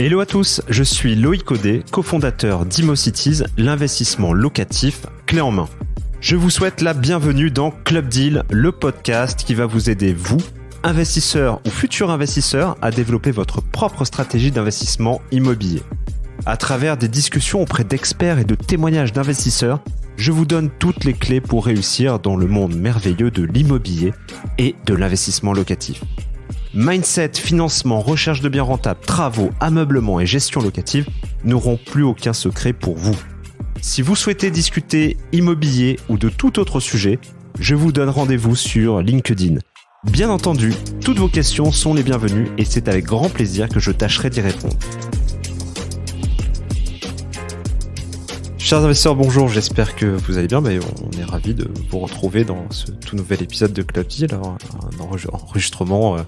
Hello à tous, je suis Loïc Audet, cofondateur d'ImoCities, l'investissement locatif clé en main. Je vous souhaite la bienvenue dans Club Deal, le podcast qui va vous aider, vous, investisseurs ou futurs investisseurs, à développer votre propre stratégie d'investissement immobilier. À travers des discussions auprès d'experts et de témoignages d'investisseurs, je vous donne toutes les clés pour réussir dans le monde merveilleux de l'immobilier et de l'investissement locatif. Mindset, financement, recherche de biens rentables, travaux, ameublement et gestion locative n'auront plus aucun secret pour vous. Si vous souhaitez discuter immobilier ou de tout autre sujet, je vous donne rendez-vous sur LinkedIn. Bien entendu, toutes vos questions sont les bienvenues et c'est avec grand plaisir que je tâcherai d'y répondre. Chers investisseurs, bonjour, j'espère que vous allez bien. On est ravis de vous retrouver dans ce tout nouvel épisode de Club Deal, un enregistrement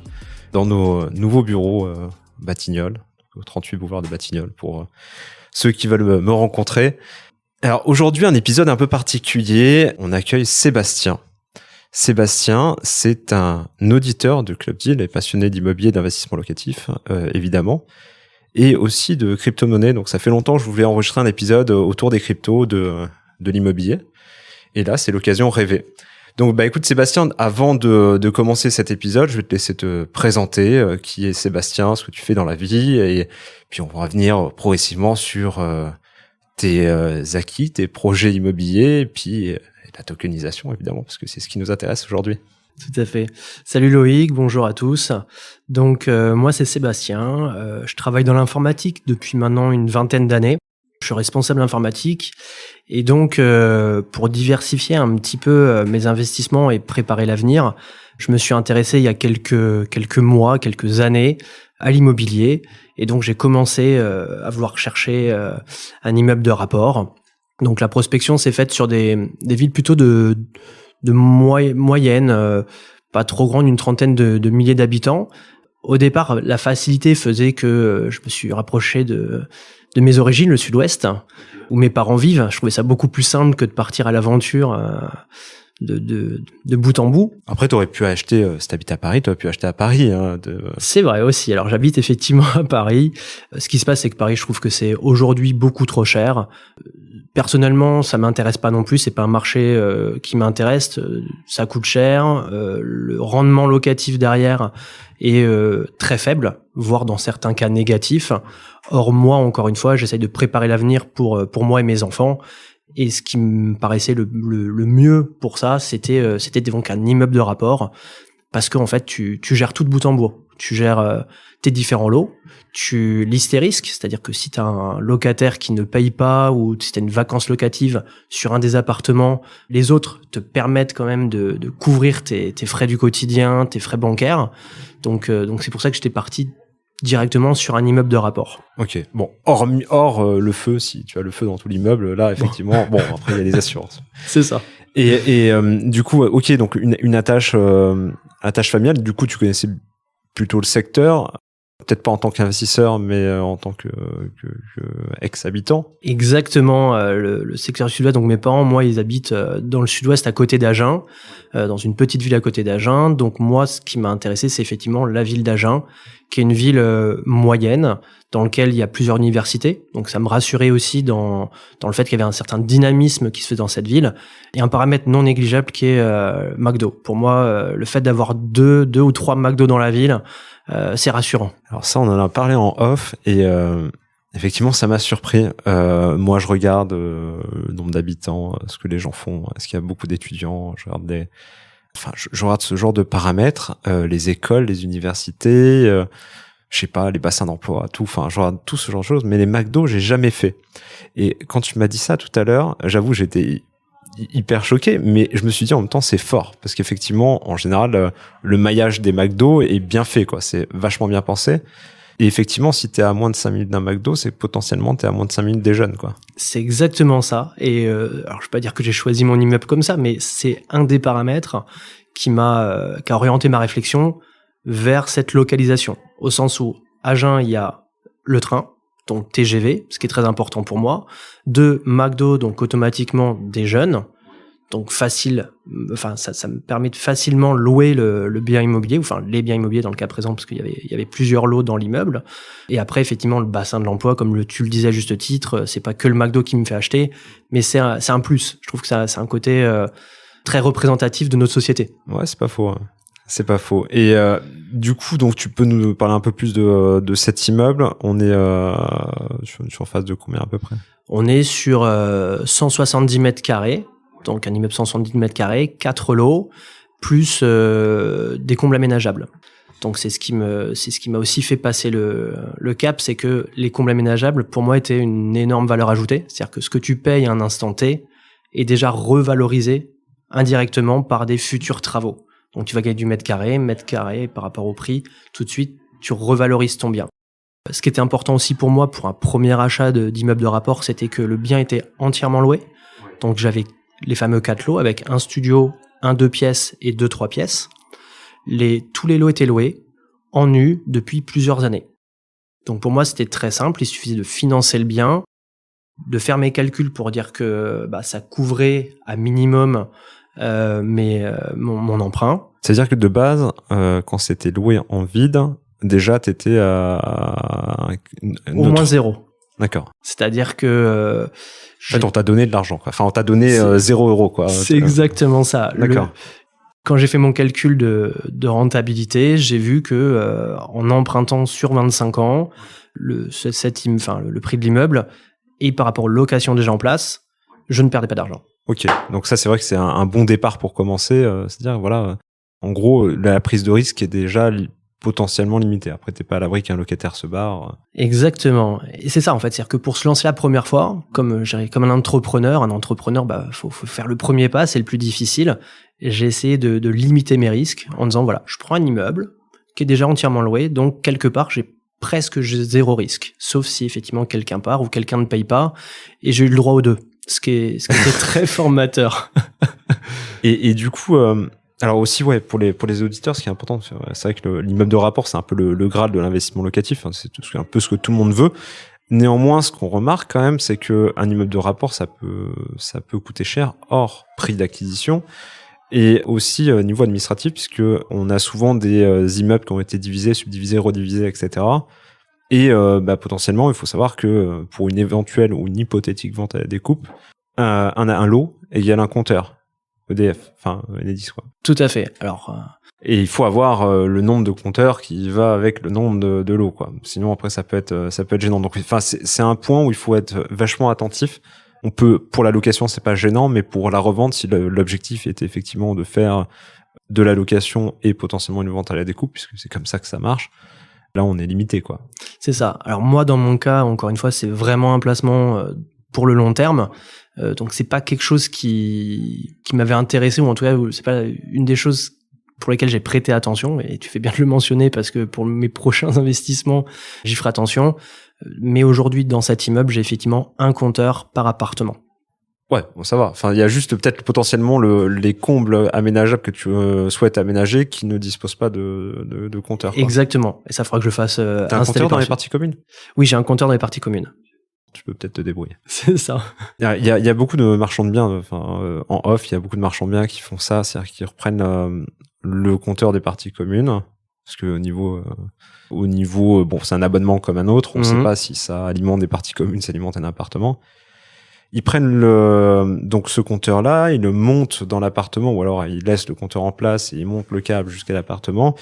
dans nos nouveaux bureaux Batignolles, au 38 boulevard de Batignolles, pour ceux qui veulent me rencontrer. Alors aujourd'hui, un épisode un peu particulier, on accueille Sébastien. Sébastien, c'est un auditeur de Club Deal et passionné d'immobilier et d'investissement locatif, évidemment. Et aussi de crypto-monnaie. Donc ça fait longtemps que je voulais enregistrer un épisode autour des cryptos, de l'immobilier. Et là, c'est l'occasion rêvée. Donc écoute Sébastien, avant de commencer cet épisode, je vais te laisser te présenter, qui est Sébastien, ce que tu fais dans la vie, et puis on va revenir progressivement sur tes acquis, tes projets immobiliers, et puis la tokenisation évidemment, parce que c'est ce qui nous intéresse aujourd'hui. Tout à fait. Salut Loïc, bonjour à tous. Donc moi c'est Sébastien, je travaille dans l'informatique depuis maintenant une vingtaine d'années. Je suis responsable informatique et donc pour diversifier un petit peu mes investissements et préparer l'avenir, je me suis intéressé il y a quelques mois, quelques années à l'immobilier et donc j'ai commencé à vouloir chercher un immeuble de rapport. Donc la prospection s'est faite sur des villes plutôt de moyenne, pas trop grande, une trentaine de milliers d'habitants. Au départ, la facilité faisait que je me suis rapproché de mes origines, le sud-ouest, où mes parents vivent. Je trouvais ça beaucoup plus simple que de partir à l'aventure de bout en bout. Après, tu aurais pu acheter, si tu habites à Paris, tu aurais pu acheter à Paris. C'est vrai aussi. Alors, j'habite effectivement à Paris. Ce qui se passe, c'est que Paris, je trouve que c'est aujourd'hui beaucoup trop cher. Personnellement, ça m'intéresse pas non plus. C'est pas un marché qui m'intéresse. Ça coûte cher. Le rendement locatif derrière est très faible, voire dans certains cas négatif. Or, moi, encore une fois, j'essaye de préparer l'avenir pour moi et mes enfants. Et ce qui me paraissait le mieux pour ça, c'était donc un immeuble de rapport. Parce qu'en fait, tu gères tout de bout en bout. Tu gères tes différents lots, tu listes tes risques, c'est-à-dire que si tu as un locataire qui ne paye pas ou si tu as une vacance locative sur un des appartements, les autres te permettent quand même de couvrir tes frais du quotidien, tes frais bancaires. Donc c'est pour ça que j'étais parti directement sur un immeuble de rapport. Ok, bon, hors le feu, si tu as le feu dans tout l'immeuble, là effectivement, bon après il y a les assurances. C'est ça. Et du coup, ok, donc une attache familiale, du coup tu connaissais plutôt le secteur, peut-être pas en tant qu'investisseur, mais en tant que ex-habitant. Exactement, le secteur du sud-ouest. Donc mes parents, moi, ils habitent dans le sud-ouest à côté d'Agen, dans une petite ville à côté d'Agen. Donc moi, ce qui m'a intéressé, c'est effectivement la ville d'Agen, qui est une ville moyenne, dans laquelle il y a plusieurs universités. Donc ça me rassurait aussi dans le fait qu'il y avait un certain dynamisme qui se fait dans cette ville. Et un paramètre non négligeable qui est McDo. Pour moi, le fait d'avoir deux ou trois McDo dans la ville, c'est rassurant. Alors ça, on en a parlé en off et effectivement, ça m'a surpris. Moi, je regarde le nombre d'habitants, ce que les gens font. Est-ce qu'il y a beaucoup d'étudiants? Je regarde ce genre de paramètres, les écoles, les universités, je sais pas, les bassins d'emploi, tout. Enfin, je regarde tout ce genre de choses. Mais les McDo, j'ai jamais fait. Et quand tu m'as dit ça tout à l'heure, j'avoue, j'étais hyper choqué, mais je me suis dit en même temps c'est fort parce qu'effectivement en général le maillage des McDo est bien fait quoi, c'est vachement bien pensé et effectivement si t'es à moins de 5 minutes d'un McDo c'est potentiellement t'es à moins de 5 minutes des jeunes quoi. C'est exactement ça et alors je vais pas dire que j'ai choisi mon immeuble comme ça mais c'est un des paramètres qui a orienté ma réflexion vers cette localisation au sens où à Agen il y a le train donc TGV, ce qui est très important pour moi. 2, McDo, donc automatiquement des jeunes. Donc facile, enfin ça me permet de facilement louer le bien immobilier, enfin les biens immobiliers dans le cas présent, parce qu'il y avait plusieurs lots dans l'immeuble. Et après effectivement le bassin de l'emploi, comme tu le disais à juste titre, c'est pas que le McDo qui me fait acheter, mais c'est un plus. Je trouve que ça c'est un côté très représentatif de notre société. Ouais, c'est pas faux. Hein. C'est pas faux. Et du coup, donc tu peux nous parler un peu plus de cet immeuble. On est sur phase de combien à peu près? On est sur 170 mètres carrés. Donc un immeuble 170 mètres carrés, 4 lots, plus des combles aménageables. Donc c'est ce qui m'a aussi fait passer le cap, c'est que les combles aménageables, pour moi, étaient une énorme valeur ajoutée. C'est-à-dire que ce que tu payes à un instant T est déjà revalorisé indirectement par des futurs travaux. Donc tu vas gagner du mètre carré par rapport au prix. Tout de suite, tu revalorises ton bien. Ce qui était important aussi pour moi, pour un premier achat d'immeuble de rapport, c'était que le bien était entièrement loué. Donc j'avais les fameux 4 lots avec un studio, un 2 pièces et 2 3 pièces. Tous les lots étaient loués en nu depuis plusieurs années. Donc pour moi, c'était très simple. Il suffisait de financer le bien, de faire mes calculs pour dire que ça couvrait à minimum mon emprunt. C'est-à-dire que de base, quand c'était loué en vide, déjà t'étais à au moins 0. D'accord. C'est-à-dire que en fait, on t'a donné de l'argent, quoi. Enfin, on t'a donné 0 €, quoi. C'est exactement ça. D'accord. Quand j'ai fait mon calcul de rentabilité, j'ai vu que en empruntant sur 25 ans, le prix de l'immeuble et par rapport aux locations déjà en place, je ne perdais pas d'argent. Ok, donc ça c'est vrai que c'est un bon départ pour commencer. C'est-à-dire, voilà, en gros, la prise de risque est déjà potentiellement limitée. Après, t'es pas à l'abri qu'un locataire se barre. Exactement. Et c'est ça, en fait. C'est-à-dire que pour se lancer la première fois, comme un entrepreneur, faut faire le premier pas, c'est le plus difficile. Et j'ai essayé de limiter mes risques en disant, voilà, je prends un immeuble qui est déjà entièrement loué, donc quelque part, j'ai 0 risque. Sauf si effectivement quelqu'un part ou quelqu'un ne paye pas. Et j'ai eu le droit aux deux. Ce qui était très formateur. Et du coup, alors aussi, ouais, pour les auditeurs, ce qui est important, c'est vrai que l'immeuble de rapport, c'est un peu le graal de l'investissement locatif. Hein, c'est un peu ce que tout le monde veut. Néanmoins, ce qu'on remarque quand même, c'est que un immeuble de rapport, ça peut coûter cher hors prix d'acquisition. Et aussi au niveau administratif, puisque on a souvent des immeubles qui ont été divisés, subdivisés, redivisés, etc. Et potentiellement, il faut savoir que pour une éventuelle ou une hypothétique vente à la découpe, un lot égale un compteur EDF, enfin Enedis, quoi. Tout à fait. Alors. Et il faut avoir le nombre de compteurs qui va avec le nombre de lots, quoi. Sinon après ça peut être gênant. Donc enfin c'est un point où il faut être vachement attentif. On peut, pour la location, c'est pas gênant, mais pour la revente, si l'objectif était effectivement de faire de la location et potentiellement une vente à la découpe, puisque c'est comme ça que ça marche, là, on est limité, quoi. C'est ça. Alors moi, dans mon cas, encore une fois, c'est vraiment un placement pour le long terme. Donc c'est pas quelque chose qui m'avait intéressé, ou en tout cas, c'est pas une des choses pour lesquelles j'ai prêté attention. Et tu fais bien de le mentionner parce que pour mes prochains investissements, j'y ferai attention. Mais aujourd'hui, dans cet immeuble, j'ai effectivement un compteur par appartement. Ouais, bon, ça va. Enfin, il y a juste peut-être potentiellement les combles aménageables que tu souhaites aménager qui ne disposent pas de compteur, quoi. Exactement. Et ça fera que je fasse T'as un compteur dans les parties communes? Oui, j'ai un compteur dans les parties communes. Tu peux peut-être te débrouiller. C'est ça. Il y a beaucoup de marchands de biens, en off, il y a beaucoup de marchands de biens qui font ça, c'est-à-dire qu'ils reprennent le compteur des parties communes, parce que au niveau, bon, c'est un abonnement comme un autre, on sait pas si ça alimente des parties communes, ça alimente un appartement. Ils prennent donc ce compteur-là, ils le montent dans l'appartement, ou alors ils laissent le compteur en place et ils montent le câble jusqu'à l'appartement.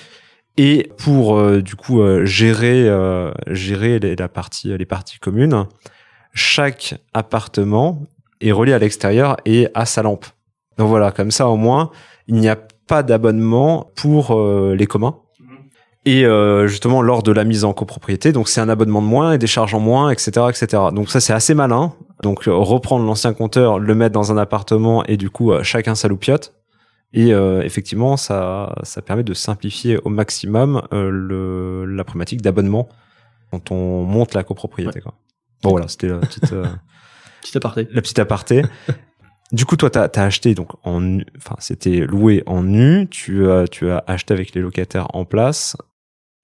Et pour gérer les parties communes, chaque appartement est relié à l'extérieur et a sa lampe. Donc voilà, comme ça au moins, il n'y a pas d'abonnement pour les communs. Et justement, lors de la mise en copropriété, donc c'est un abonnement de moins et des charges en moins, etc., etc. Donc ça, c'est assez malin. Donc reprendre l'ancien compteur, le mettre dans un appartement et du coup, chacun sa loupiote. Et effectivement, ça permet de simplifier au maximum la problématique d'abonnement quand on monte la copropriété, quoi. Bon voilà, c'était la petite aparté. La petite aparté. Du coup, toi, t'as acheté donc c'était loué en nu. Tu as acheté avec les locataires en place.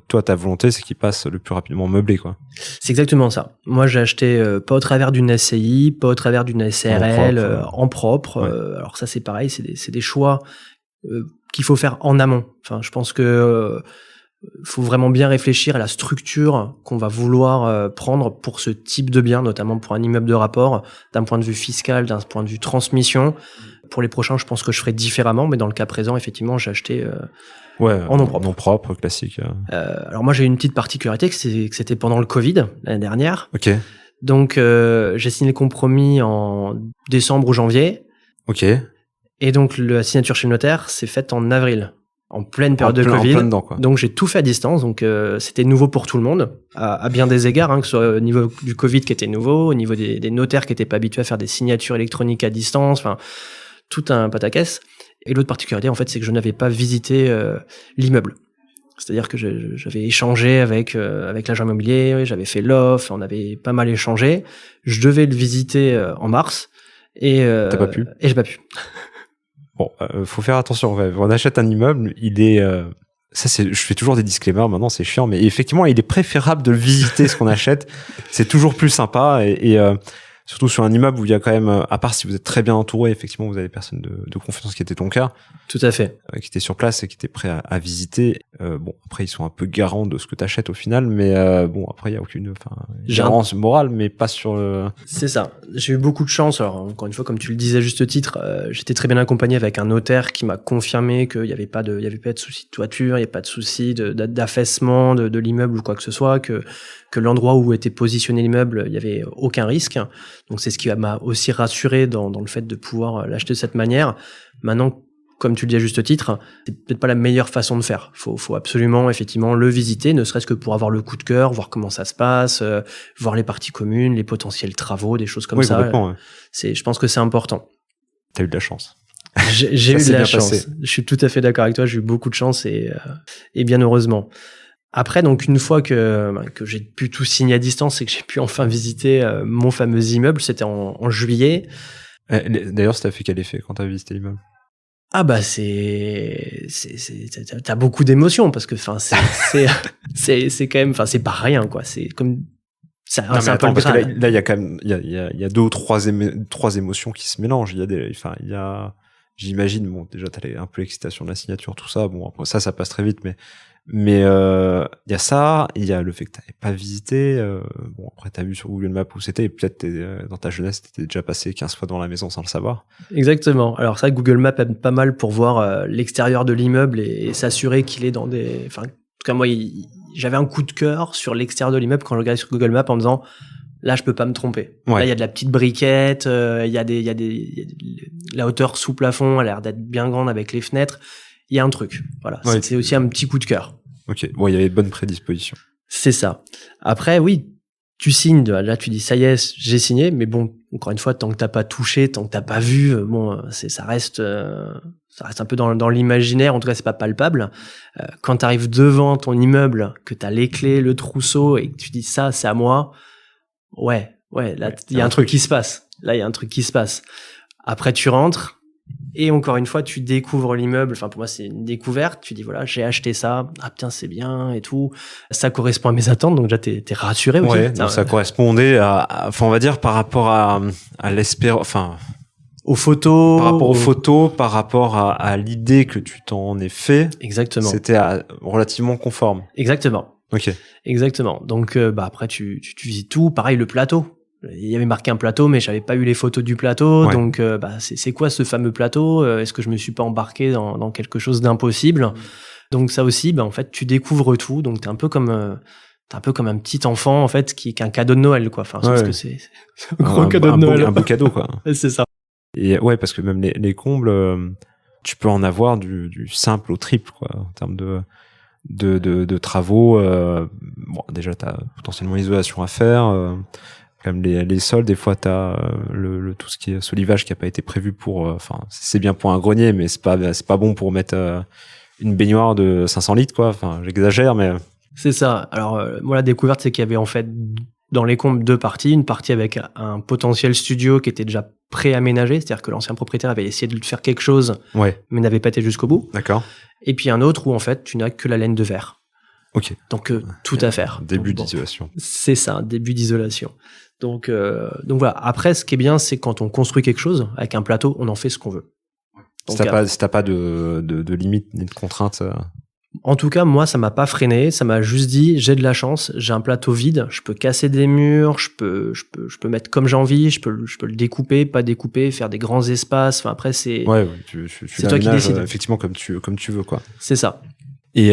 toi, ta volonté, c'est qu'il passe le plus rapidement meublé, quoi. C'est exactement ça. Moi, j'ai acheté pas au travers d'une SCI, pas au travers d'une SARL, en propre. Ouais. Alors ça, c'est pareil, c'est des choix qu'il faut faire en amont. Enfin, je pense que faut vraiment bien réfléchir à la structure qu'on va vouloir prendre pour ce type de bien, notamment pour un immeuble de rapport, d'un point de vue fiscal, d'un point de vue transmission. Pour les prochains, je pense que je ferai différemment, mais dans le cas présent, effectivement, j'ai acheté en nom propre. Nom propre, classique. Alors moi, j'ai une petite particularité, que c'était pendant le Covid, l'année dernière. Ok. Donc, j'ai signé le compromis en décembre ou janvier. Ok. Et donc, la signature chez le notaire s'est faite en avril, en pleine période de Covid. En plein dedans, quoi. Donc, j'ai tout fait à distance. Donc, c'était nouveau pour tout le monde, à bien des égards, hein, que ce soit au niveau du Covid qui était nouveau, au niveau des notaires qui n'étaient pas habitués à faire des signatures électroniques à distance, enfin, tout un pataquès. Et l'autre particularité, en fait, c'est que je n'avais pas visité l'immeuble. C'est-à-dire que j'avais échangé avec l'agent immobilier, j'avais fait l'offre, on avait pas mal échangé. Je devais le visiter en mars et t'as pas pu. Et j'ai pas pu. Bon, faut faire attention. Ouais. On achète un immeuble, il est je fais toujours des disclaimers maintenant, c'est chiant, mais effectivement, il est préférable de le visiter ce qu'on achète. C'est toujours plus sympa et surtout sur un immeuble où il y a quand même, à part si vous êtes très bien entouré, effectivement, vous avez des personnes de confiance, qui était ton cas. Tout à fait. Qui étaient sur place et qui étaient prêts à visiter. Bon, après, ils sont un peu garants de ce que tu achètes au final, mais bon, après, il n'y a aucune gérance morale, mais pas sur le... C'est ça. J'ai eu beaucoup de chance. Alors, encore une fois, comme tu le disais à juste titre, j'étais très bien accompagné avec un notaire qui m'a confirmé qu'il n'y avait pas de souci de toiture, il n'y avait pas de souci d'affaissement de l'immeuble ou quoi que ce soit, que l'endroit où était positionné l'immeuble, il n'y avait aucun risque. Donc, c'est ce qui m'a aussi rassuré dans le fait de pouvoir l'acheter de cette manière. Maintenant, comme tu le dis à juste titre, c'est peut-être pas la meilleure façon de faire. Faut absolument, effectivement, le visiter, ne serait-ce que pour avoir le coup de cœur, voir comment ça se passe, voir les parties communes, les potentiels travaux, des choses comme ça. Ouais. Je pense que c'est important. T'as eu de la chance. J'ai eu de la chance. Passé. Je suis tout à fait d'accord avec toi. J'ai eu beaucoup de chance et bien heureusement. Après, donc, une fois que j'ai pu tout signer à distance et que j'ai pu enfin visiter mon fameux immeuble, c'était en juillet. D'ailleurs, ça t'a fait quel effet quand t'as visité l'immeuble? Ah bah t'as beaucoup d'émotions parce que enfin c'est quand même enfin c'est pas rien quoi, c'est comme c'est un peu parce que là il y a quand même il y a deux ou trois émotions qui se mélangent. Il y a j'imagine, bon, déjà t'as un peu l'excitation de la signature, tout ça, bon, après ça passe très vite, mais il y a ça, il y a le fait que t'avais pas visité, bon, après t'as vu sur Google Maps où c'était, et peut-être dans ta jeunesse t'étais déjà passé 15 fois devant la maison sans le savoir. Exactement. Alors ça, Google Maps aide pas mal pour voir l'extérieur de l'immeuble et s'assurer qu'il est dans des, enfin, en tout cas moi, j'avais un coup de cœur sur l'extérieur de l'immeuble quand je regardais sur Google Maps en me disant, là, je peux pas me tromper. Ouais. Là, il y a de la petite briquette, la hauteur sous plafond a l'air d'être bien grande avec les fenêtres. Il y a un truc. Voilà. Ouais. C'est aussi un petit coup de cœur. Ok. Bon, il y avait de bonnes prédispositions. C'est ça. Après, oui, tu signes. Là, tu dis, ça y est, j'ai signé. Mais bon, encore une fois, tant que t'as pas touché, tant que t'as pas vu, bon, ça reste un peu dans l'imaginaire. En tout cas, c'est pas palpable. Quand t'arrives devant ton immeuble, que t'as les clés, le trousseau et que tu dis ça, c'est à moi. Ouais, là, il y a un truc qui se passe. Là, il y a un truc qui se passe. Après, tu rentres et encore une fois, tu découvres l'immeuble. Enfin, pour moi, c'est une découverte. Tu dis, voilà, j'ai acheté ça. Ah, putain, c'est bien et tout. Ça correspond à mes attentes. Donc, déjà, t'es rassuré aussi. Ouais, donc ça correspondait enfin, on va dire, par rapport à l'espérance, enfin, aux photos. Par rapport aux photos, par rapport à l'idée que tu t'en es fait. Exactement. C'était relativement conforme. Exactement. Ok. Exactement. Donc, après, tu visites tout. Pareil, le plateau. Il y avait marqué un plateau, mais j'avais pas eu les photos du plateau. Ouais. Donc, c'est quoi ce fameux plateau? Est-ce que je me suis pas embarqué dans quelque chose d'impossible? Donc, ça aussi, en fait, tu découvres tout. Donc, t'es un peu comme un petit enfant, en fait, qui est un cadeau de Noël, quoi. Enfin, parce que c'est un gros cadeau de Noël. Un beau cadeau, quoi. C'est ça. Et ouais, parce que même les combles, tu peux en avoir du simple au triple, quoi, en termes de travaux. Bon, déjà, t'as potentiellement l'isolation à faire. Comme les sols, des fois t'as tout ce qui est solivage qui a pas été prévu pour, enfin, c'est bien pour un grenier, mais c'est pas bon pour mettre une baignoire de 500 litres, quoi. Enfin, j'exagère, mais c'est ça. Alors moi, la découverte, c'est qu'il y avait en fait dans les combles deux parties, une partie avec un potentiel studio qui était déjà pré-aménagé, c'est-à-dire que l'ancien propriétaire avait essayé de faire quelque chose, ouais, mais n'avait pas été jusqu'au bout. D'accord. Et puis un autre où en fait tu n'as que la laine de verre. Ok. Donc tout à faire. Début Donc, d'isolation. C'est ça, un début d'isolation. Donc voilà. Après, ce qui est bien, c'est quand on construit quelque chose avec un plateau, on en fait ce qu'on veut. Si Donc, t'as pas de limite ni de contrainte. En tout cas, moi, ça m'a pas freiné. Ça m'a juste dit, j'ai de la chance, j'ai un plateau vide, je peux casser des murs, je peux mettre comme j'ai envie, je peux le découper, pas découper, faire des grands espaces. Enfin, après, c'est Tu toi qui décides. Effectivement, comme tu veux, quoi. C'est ça. Et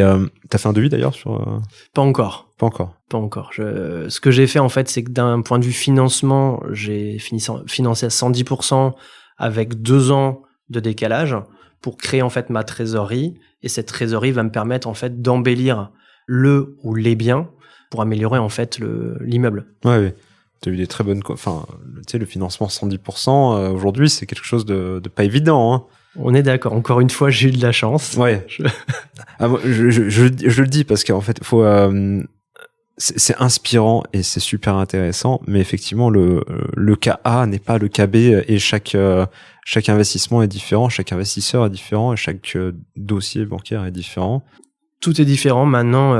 t'as fait un devis d'ailleurs sur Pas encore. Pas encore. Pas encore. Ce que j'ai fait, en fait, c'est que d'un point de vue financement, j'ai financé à 110% avec 2 ans de décalage pour créer, en fait, ma trésorerie. Et cette trésorerie va me permettre, en fait, d'embellir le ou les biens pour améliorer, en fait, l'immeuble. Ouais. T'as eu des très bonnes... Enfin, tu sais, le financement 110%, aujourd'hui, c'est quelque chose de pas évident, hein. On est d'accord. Encore une fois, j'ai eu de la chance. Ouais. Moi, je le dis parce qu'en fait, faut... c'est inspirant et c'est super intéressant, mais effectivement, le cas A n'est pas le cas B et chaque investissement est différent, chaque investisseur est différent et chaque dossier bancaire est différent. Tout est différent. Maintenant,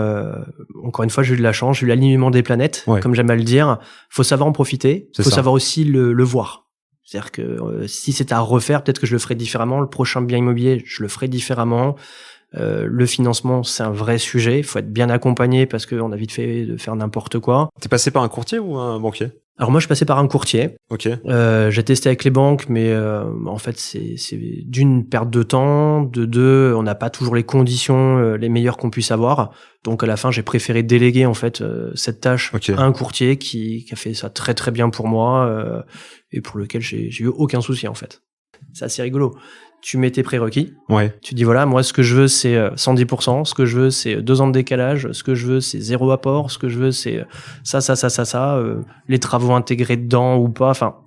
encore une fois, j'ai eu de la chance, j'ai eu l'alignement des planètes, comme j'aime à le dire. Faut savoir en profiter, faut savoir aussi le voir. C'est-à-dire que si c'était à refaire, peut-être que je le ferais différemment. Le prochain bien immobilier, je le ferais différemment. Le financement, c'est un vrai sujet. Il faut être bien accompagné parce qu'on a vite fait de faire n'importe quoi. T'es passé par un courtier ou un banquier ? Alors moi, je suis passé par un courtier. Ok. J'ai testé avec les banques, mais en fait, c'est d'une perte de temps, de deux, on n'a pas toujours les conditions les meilleures qu'on puisse avoir. Donc à la fin, j'ai préféré déléguer en fait cette tâche à un courtier qui a fait ça très très bien pour moi et pour lequel j'ai eu aucun souci en fait. C'est assez rigolo. Tu mets tes prérequis. Ouais. Tu dis voilà, moi ce que je veux c'est 110%, ce que je veux c'est 2 ans de décalage, ce que je veux c'est 0 apport, ce que je veux c'est ça, les travaux intégrés dedans ou pas. Enfin,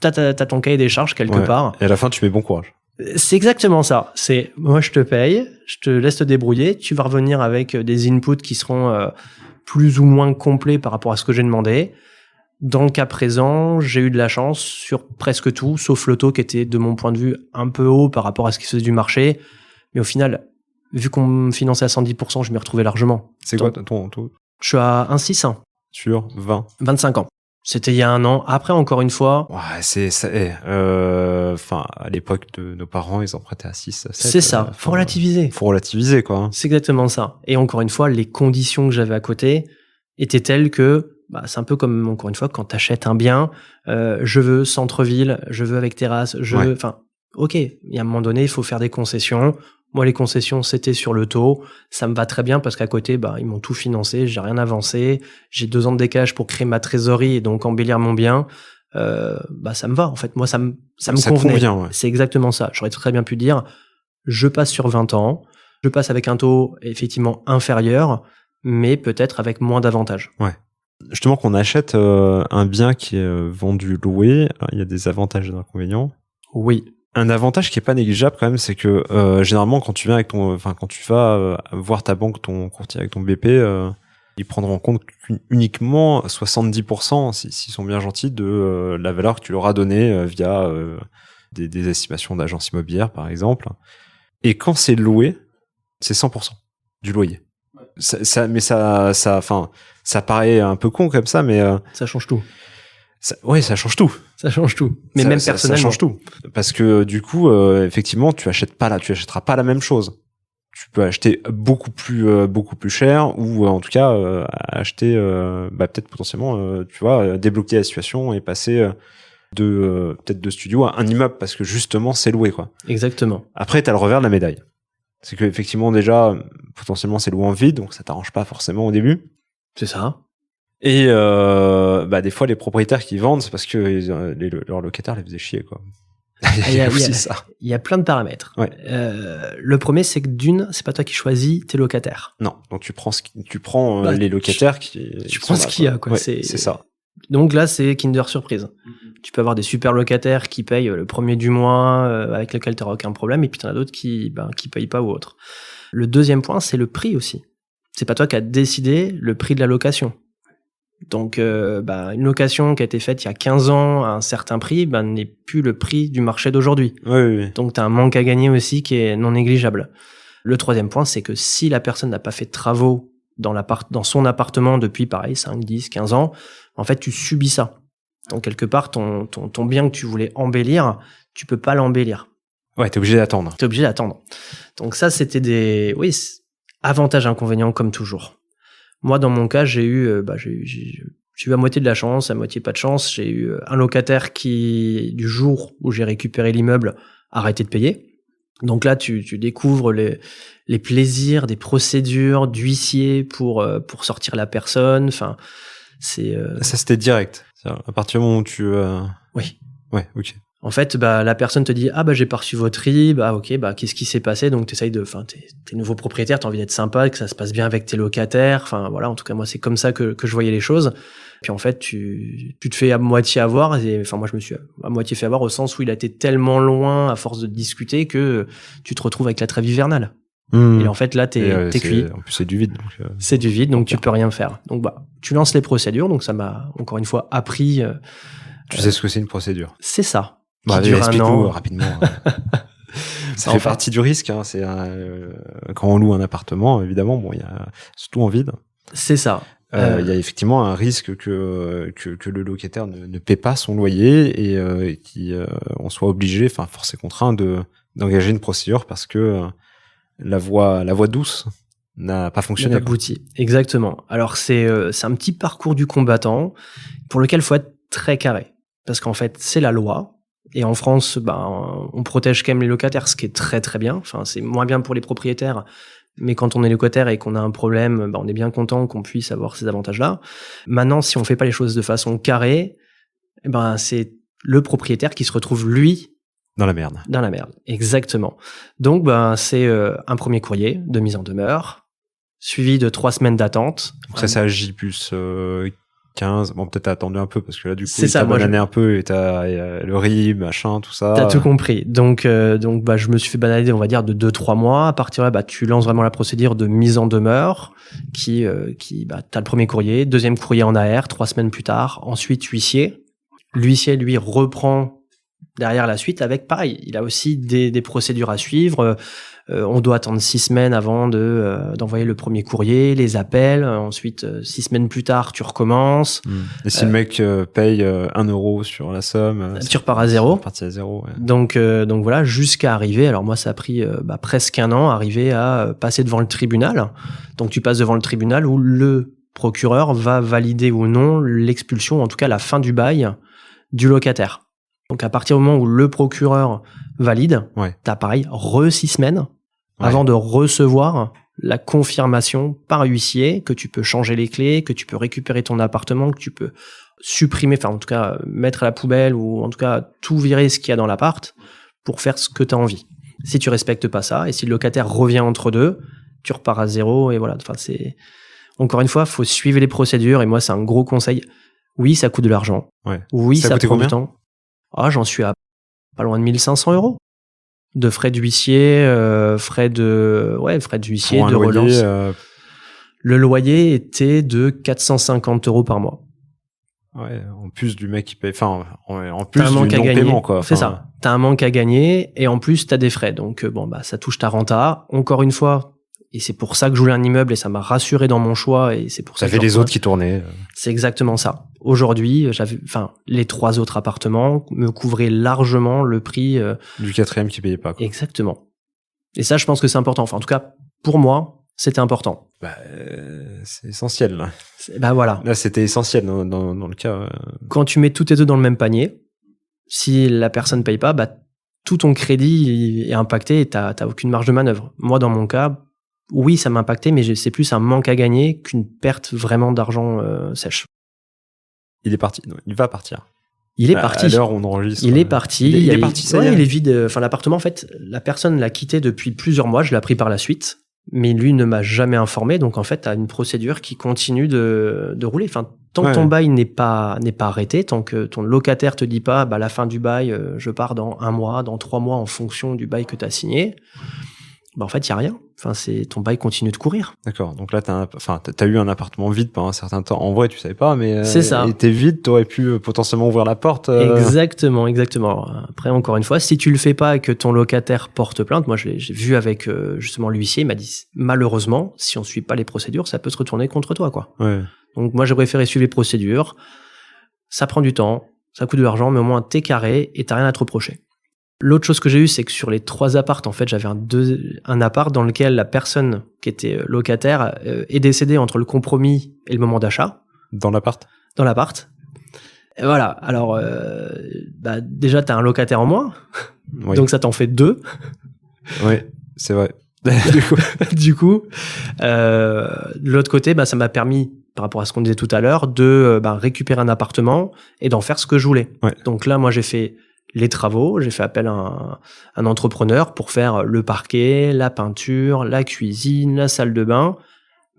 t'as ton cahier des charges quelque part. Et à la fin tu mets bon courage. C'est exactement ça. C'est moi je te paye, je te laisse te débrouiller, tu vas revenir avec des inputs qui seront plus ou moins complets par rapport à ce que j'ai demandé. Dans le cas présent, j'ai eu de la chance sur presque tout, sauf le taux qui était, de mon point de vue, un peu haut par rapport à ce qui se faisait du marché. Mais au final, vu qu'on me finançait à 110%, je m'y retrouvais largement. C'est quoi ton taux ? Je suis à 1,6 sur 25 ans. C'était il y a 1 an. Après, encore une fois... Ouais, enfin, à l'époque de nos parents, ils empruntaient à 6, 7. C'est ça. Faut relativiser. Faut relativiser, quoi. C'est exactement ça. Et encore une fois, les conditions que j'avais à côté étaient telles que... c'est un peu comme, encore une fois, quand t'achètes un bien, je veux centre-ville, je veux avec terrasse, je veux... Enfin, ok, il y a un moment donné, il faut faire des concessions. Moi, les concessions, c'était sur le taux. Ça me va très bien parce qu'à côté, ils m'ont tout financé, j'ai rien avancé. J'ai 2 ans de décalage pour créer ma trésorerie et donc embellir mon bien. Ça me va, en fait. Moi, ça me convenait. Convient, C'est exactement ça. J'aurais très bien pu dire, je passe sur 20 ans, je passe avec un taux effectivement inférieur, mais peut-être avec moins d'avantages. Ouais. Justement, qu'on achète un bien qui est vendu loué, il y a des avantages et des inconvénients. Oui. Un avantage qui est pas négligeable quand même, c'est que généralement quand tu viens avec quand tu vas voir ta banque, ton courtier avec ton BP, ils prendront en compte uniquement 70%, s'ils sont bien gentils, de la valeur que tu leur as donnée via des estimations d'agences immobilières par exemple. Et quand c'est loué, c'est 100% du loyer. Ça paraît un peu con comme ça, mais ça change tout. Ça change tout. Ça change tout. Mais même personnellement. Ça change tout. Parce que du coup, effectivement, tu achèteras pas la même chose. Tu peux acheter beaucoup plus cher ou en tout cas acheter peut-être potentiellement débloquer la situation et passer peut-être de studio à un immeuble parce que justement c'est loué quoi. Exactement. Après t'as le revers de la médaille. C'est que effectivement déjà potentiellement c'est loué en vide donc ça t'arrange pas forcément au début. C'est ça. Et des fois les propriétaires qui vendent c'est parce que leurs locataires les faisaient chier quoi. Il y a aussi ça. Il y a plein de paramètres. Ouais. Le premier c'est que c'est pas toi qui choisis tes locataires. Non, donc tu prends les locataires tu prends ce qu'il y a quoi. Ouais, c'est ça. Donc là c'est Kinder Surprise. Tu peux avoir des super locataires qui payent le premier du mois avec lequel tu n'auras aucun problème et puis tu en as d'autres qui payent pas ou autre. Le deuxième point c'est le prix aussi. C'est pas toi qui as décidé le prix de la location. Donc, une location qui a été faite il y a 15 ans à un certain prix, n'est plus le prix du marché d'aujourd'hui. Oui. Donc, tu as un manque à gagner aussi qui est non négligeable. Le troisième point, c'est que si la personne n'a pas fait de travaux dans son appartement depuis, pareil, 5, 10, 15 ans, en fait, tu subis ça. Donc, quelque part, ton bien que tu voulais embellir, tu peux pas l'embellir. Ouais, t'es obligé d'attendre. T'es obligé d'attendre. Donc ça, c'était avantages, inconvénients, comme toujours. Moi, dans mon cas, j'ai eu à moitié de la chance, à moitié pas de chance. J'ai eu un locataire qui, du jour où j'ai récupéré l'immeuble, a arrêté de payer. Donc là, tu découvres les plaisirs des procédures d'huissier pour sortir la personne. Enfin, c'est ça, c'était direct. À partir du moment où tu oui. Ouais, ok. En fait, la personne te dit j'ai pas reçu votre RIB, ok, qu'est-ce qui s'est passé? Donc t'essayes t'es nouveau propriétaire, t'as envie d'être sympa, que ça se passe bien avec tes locataires. Enfin voilà, en tout cas moi c'est comme ça que je voyais les choses. Puis en fait tu te fais à moitié avoir. Moi je me suis à moitié fait avoir au sens où il a été tellement loin à force de discuter que tu te retrouves avec la trêve hivernale. Et en fait là t'es cuit. En plus c'est du vide. C'est du vide, donc tu peux rien faire. Donc tu lances les procédures. Donc ça m'a encore une fois appris. Tu sais ce que c'est une procédure? C'est ça. Explique-nous rapidement. Ça fait partie du risque. Hein. C'est quand on loue un appartement, évidemment, il y a surtout en vide. C'est ça. Il y a effectivement un risque que le locataire ne paie pas son loyer et qu'on soit obligé, forcé contraint d'engager une procédure parce que la voie douce n'a pas fonctionné. N'a pas abouti. Exactement. Alors c'est un petit parcours du combattant pour lequel il faut être très carré parce qu'en fait c'est la loi. Et en France, on protège quand même les locataires, ce qui est très très bien. Enfin, c'est moins bien pour les propriétaires, mais quand on est locataire et qu'on a un problème, on est bien content qu'on puisse avoir ces avantages-là. Maintenant, si on fait pas les choses de façon carrée, c'est le propriétaire qui se retrouve lui dans la merde. Dans la merde, exactement. Donc, c'est un premier courrier de mise en demeure, suivi de 3 semaines d'attente. Donc ça agit plus 15, peut-être t'as attendu un peu parce que là du coup t'as banané un peu et t'as le RIB, machin, tout ça. T'as tout compris. Donc je me suis fait bananer, on va dire, de 2-3 mois. À partir de là, tu lances vraiment la procédure de mise en demeure qui t'as le premier courrier, deuxième courrier en AR, 3 semaines plus tard, ensuite huissier. L'huissier, lui, reprend derrière la suite avec, pareil, il a aussi des procédures à suivre. On doit attendre 6 semaines avant d'envoyer le premier courrier, les appels. Ensuite, 6 semaines plus tard, tu recommences. Et si le mec paye 1 euro sur la somme, tu repars à zéro. Parti à zéro. Ouais. Donc voilà, jusqu'à arriver. Alors moi, ça a pris presque 1 an, arriver à passer devant le tribunal. Donc tu passes devant le tribunal où le procureur va valider ou non l'expulsion, en tout cas la fin du bail du locataire. Donc à partir du moment où le procureur valide, t'as pareil 6 semaines avant de recevoir la confirmation par huissier que tu peux changer les clés, que tu peux récupérer ton appartement, que tu peux supprimer, en tout cas mettre à la poubelle ou en tout cas tout virer ce qu'il y a dans l'appart pour faire ce que t'as envie. Si tu respectes pas ça et si le locataire revient entre deux, tu repars à zéro et voilà. C'est encore une fois, faut suivre les procédures et moi c'est un gros conseil. Oui, ça coûte de l'argent. Ouais. Oui, ça prend du combien temps. J'en suis à pas loin de 1 500 € de frais d'huissier, frais d'huissier, de relance. Le loyer était de 450 € par mois. Ouais, en plus du mec qui paye, en plus du non-paiement, quoi. C'est ça. T'as un manque à gagner et en plus t'as des frais. Donc ça touche ta renta. Encore une fois, et c'est pour ça que je voulais un immeuble et ça m'a rassuré dans mon choix et c'est pour ça que les autres qui tournaient. C'est exactement ça. Aujourd'hui, les 3 autres appartements me couvraient largement le prix du 4e qui payait pas, quoi. Exactement. Et ça, je pense que c'est important. En tout cas, pour moi, c'était important. C'est essentiel, là. Voilà. Là, c'était essentiel dans le cas. Quand tu mets tous tes œufs dans le même panier, si la personne paye pas, tout ton crédit est impacté et t'as aucune marge de manœuvre. Moi, dans mon cas, oui, ça m'a impacté, mais c'est plus un manque à gagner qu'une perte vraiment d'argent sèche. Il est parti. Non, il va partir. Il est parti. À l'heure où on enregistre. Il est parti. Il est parti, ça y est. Il est vide. L'appartement, en fait, la personne l'a quitté depuis plusieurs mois. Je l'ai appris par la suite. Mais lui ne m'a jamais informé. Donc, en fait, t'as une procédure qui continue de rouler. Tant que ton bail n'est pas arrêté, tant que ton locataire te dit pas, la fin du bail, je pars dans 1 mois, dans 3 mois, en fonction du bail que t'as signé. en fait, il y a rien. Enfin, ton bail continue de courir. D'accord. Donc là, t'as eu un appartement vide pendant un certain temps. En vrai, tu savais pas, mais c'est ça. Il était vide, t'aurais pu potentiellement ouvrir la porte. Exactement. Alors, après, encore une fois, si tu le fais pas et que ton locataire porte plainte, moi, j'ai vu avec justement l'huissier, il m'a dit malheureusement, si on suit pas les procédures, ça peut se retourner contre toi, quoi. Ouais. Donc moi, j'ai préféré suivre les procédures. Ça prend du temps, ça coûte de l'argent, mais au moins t'es carré et t'as rien à te reprocher. L'autre chose que j'ai eue, c'est que sur les 3 appartes, en fait, j'avais un appart dans lequel la personne qui était locataire est décédée entre le compromis et le moment d'achat. Dans l'appart. Dans l'appart. Et voilà. Alors, déjà, t'as un locataire en moins. Oui. Donc, ça t'en fait 2. Oui, c'est vrai. Du coup, de l'autre côté, ça m'a permis, par rapport à ce qu'on disait tout à l'heure, de récupérer un appartement et d'en faire ce que je voulais. Ouais. Donc là, moi, j'ai fait les travaux, j'ai fait appel à un entrepreneur pour faire le parquet, la peinture, la cuisine, la salle de bain,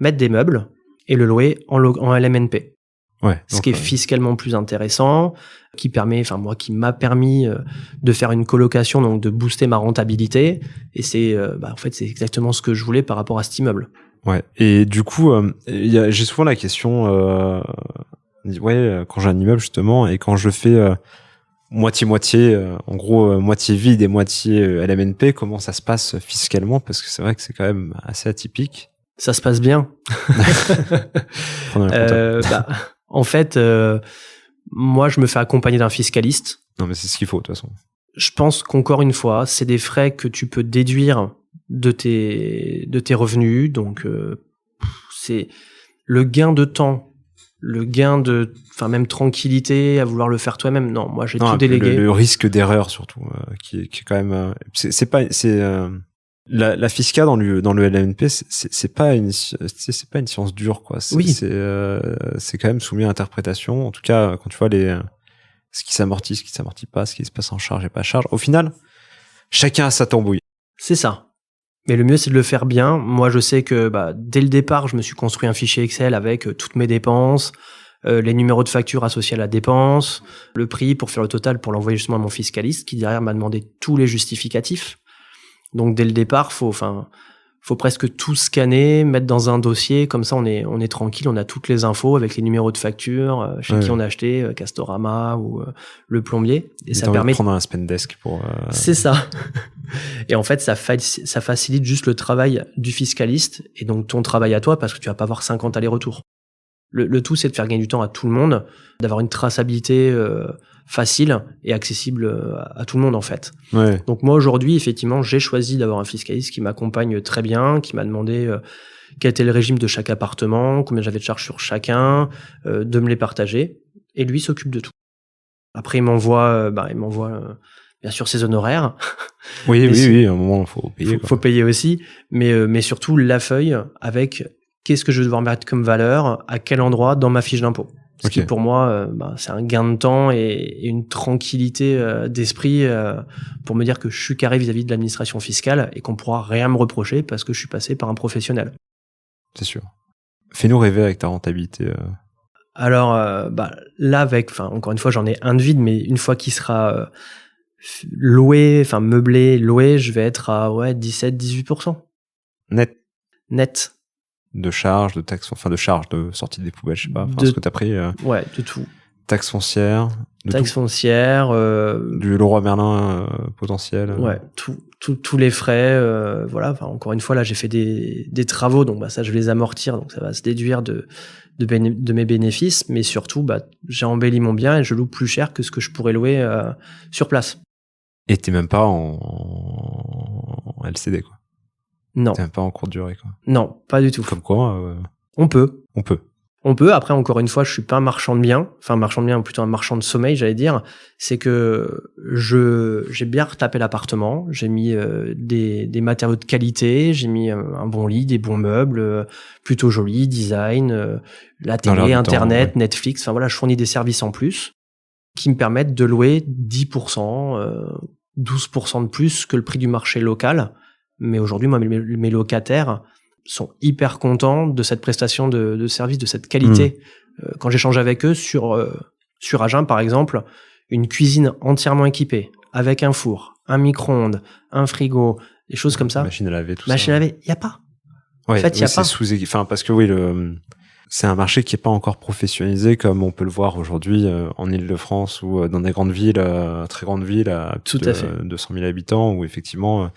mettre des meubles et le louer en LMNP. Ouais, ce qui est fiscalement plus intéressant, qui m'a permis de faire une colocation, donc de booster ma rentabilité. Et c'est, en fait, c'est exactement ce que je voulais par rapport à cet immeuble. Ouais. Et du coup, j'ai souvent la question, quand j'ai un immeuble justement et quand je fais moitié-moitié, en gros moitié vide et moitié LMNP, comment ça se passe fiscalement? Parce que c'est vrai que c'est quand même assez atypique. Ça se passe bien. En fait, moi, je me fais accompagner d'un fiscaliste. Non, mais c'est ce qu'il faut, de toute façon. Je pense qu'encore une fois, c'est des frais que tu peux déduire de tes revenus. Donc, c'est le gain de temps, le gain de, même tranquillité à vouloir le faire toi-même. Non, moi, j'ai tout délégué. Le risque d'erreur, surtout, qui est quand même, la fisca dans le LMNP, c'est pas une science dure, quoi. C'est quand même soumis à interprétation. En tout cas, quand tu vois ce qui s'amortit pas, ce qui se passe en charge et pas charge. Au final, chacun a sa tambouille. C'est ça. Mais le mieux, c'est de le faire bien. Moi, je sais que, dès le départ, je me suis construit un fichier Excel avec toutes mes dépenses, les numéros de facture associés à la dépense, le prix pour faire le total pour l'envoyer justement à mon fiscaliste qui derrière m'a demandé tous les justificatifs. Donc dès le départ, faut presque tout scanner, mettre dans un dossier, comme ça on est tranquille, on a toutes les infos avec les numéros de facture, chez qui on a acheté, Castorama ou le plombier, et ça permet de prendre un Spendesk pour C'est ça. Et en fait, ça facilite juste le travail du fiscaliste et donc ton travail à toi parce que tu vas pas avoir 50 allers-retours. Le tout, c'est de faire gagner du temps à tout le monde, d'avoir une traçabilité facile et accessible à tout le monde, en fait. Ouais. Donc moi, aujourd'hui, effectivement, j'ai choisi d'avoir un fiscaliste qui m'accompagne très bien, qui m'a demandé quel était le régime de chaque appartement, combien j'avais de charges sur chacun, de me les partager. Et lui s'occupe de tout. Après, il m'envoie bien sûr ses honoraires. Oui, à un moment, il faut payer. Faut payer aussi, mais surtout la feuille avec qu'est-ce que je vais devoir mettre comme valeur, à quel endroit dans ma fiche d'impôt. Ce qui, pour moi, c'est un gain de temps et une tranquillité d'esprit pour me dire que je suis carré vis-à-vis de l'administration fiscale et qu'on pourra rien me reprocher parce que je suis passé par un professionnel. C'est sûr. Fais-nous rêver avec ta rentabilité. Alors, là, encore une fois, j'en ai un de vide, mais une fois qu'il sera meublé, loué, je vais être à 17-18%. Net. De charges, de taxes, de sortie des poubelles, je sais pas, ce que t'as pris. Ouais, de tout. Taxes foncières. Du Leroy Merlin potentiel. Ouais, tous les frais, encore une fois, là, j'ai fait des travaux, donc ça, je vais les amortir, donc ça va se déduire de mes bénéfices, mais surtout, j'ai embelli mon bien et je loue plus cher que ce que je pourrais louer sur place. Et t'es même pas en LCD, quoi. Non. T'es même pas en courte durée, quoi. Non, pas du tout. Comme quoi On peut. Après, encore une fois, je suis pas un marchand de biens, plutôt un marchand de sommeil, j'allais dire. C'est que j'ai bien retapé l'appartement, j'ai mis des matériaux de qualité, j'ai mis un bon lit, des bons meubles, plutôt jolis, design, la télé, internet, Netflix, je fournis des services en plus qui me permettent de louer 10%, 12% de plus que le prix du marché local. Mais aujourd'hui, moi, mes locataires sont hyper contents de cette prestation de service, de cette qualité. Quand j'échange avec eux sur Agen, par exemple, une cuisine entièrement équipée, avec un four, un micro-ondes, un frigo, des choses comme ça. Machine à laver, tout Machine ça. à laver, il y a pas. Ouais, en fait, il y a pas. Enfin, parce que c'est un marché qui est pas encore professionnalisé comme on peut le voir aujourd'hui en Île-de-France ou dans des grandes villes, très grandes villes à Tout plus à de fait. 200 000 habitants où effectivement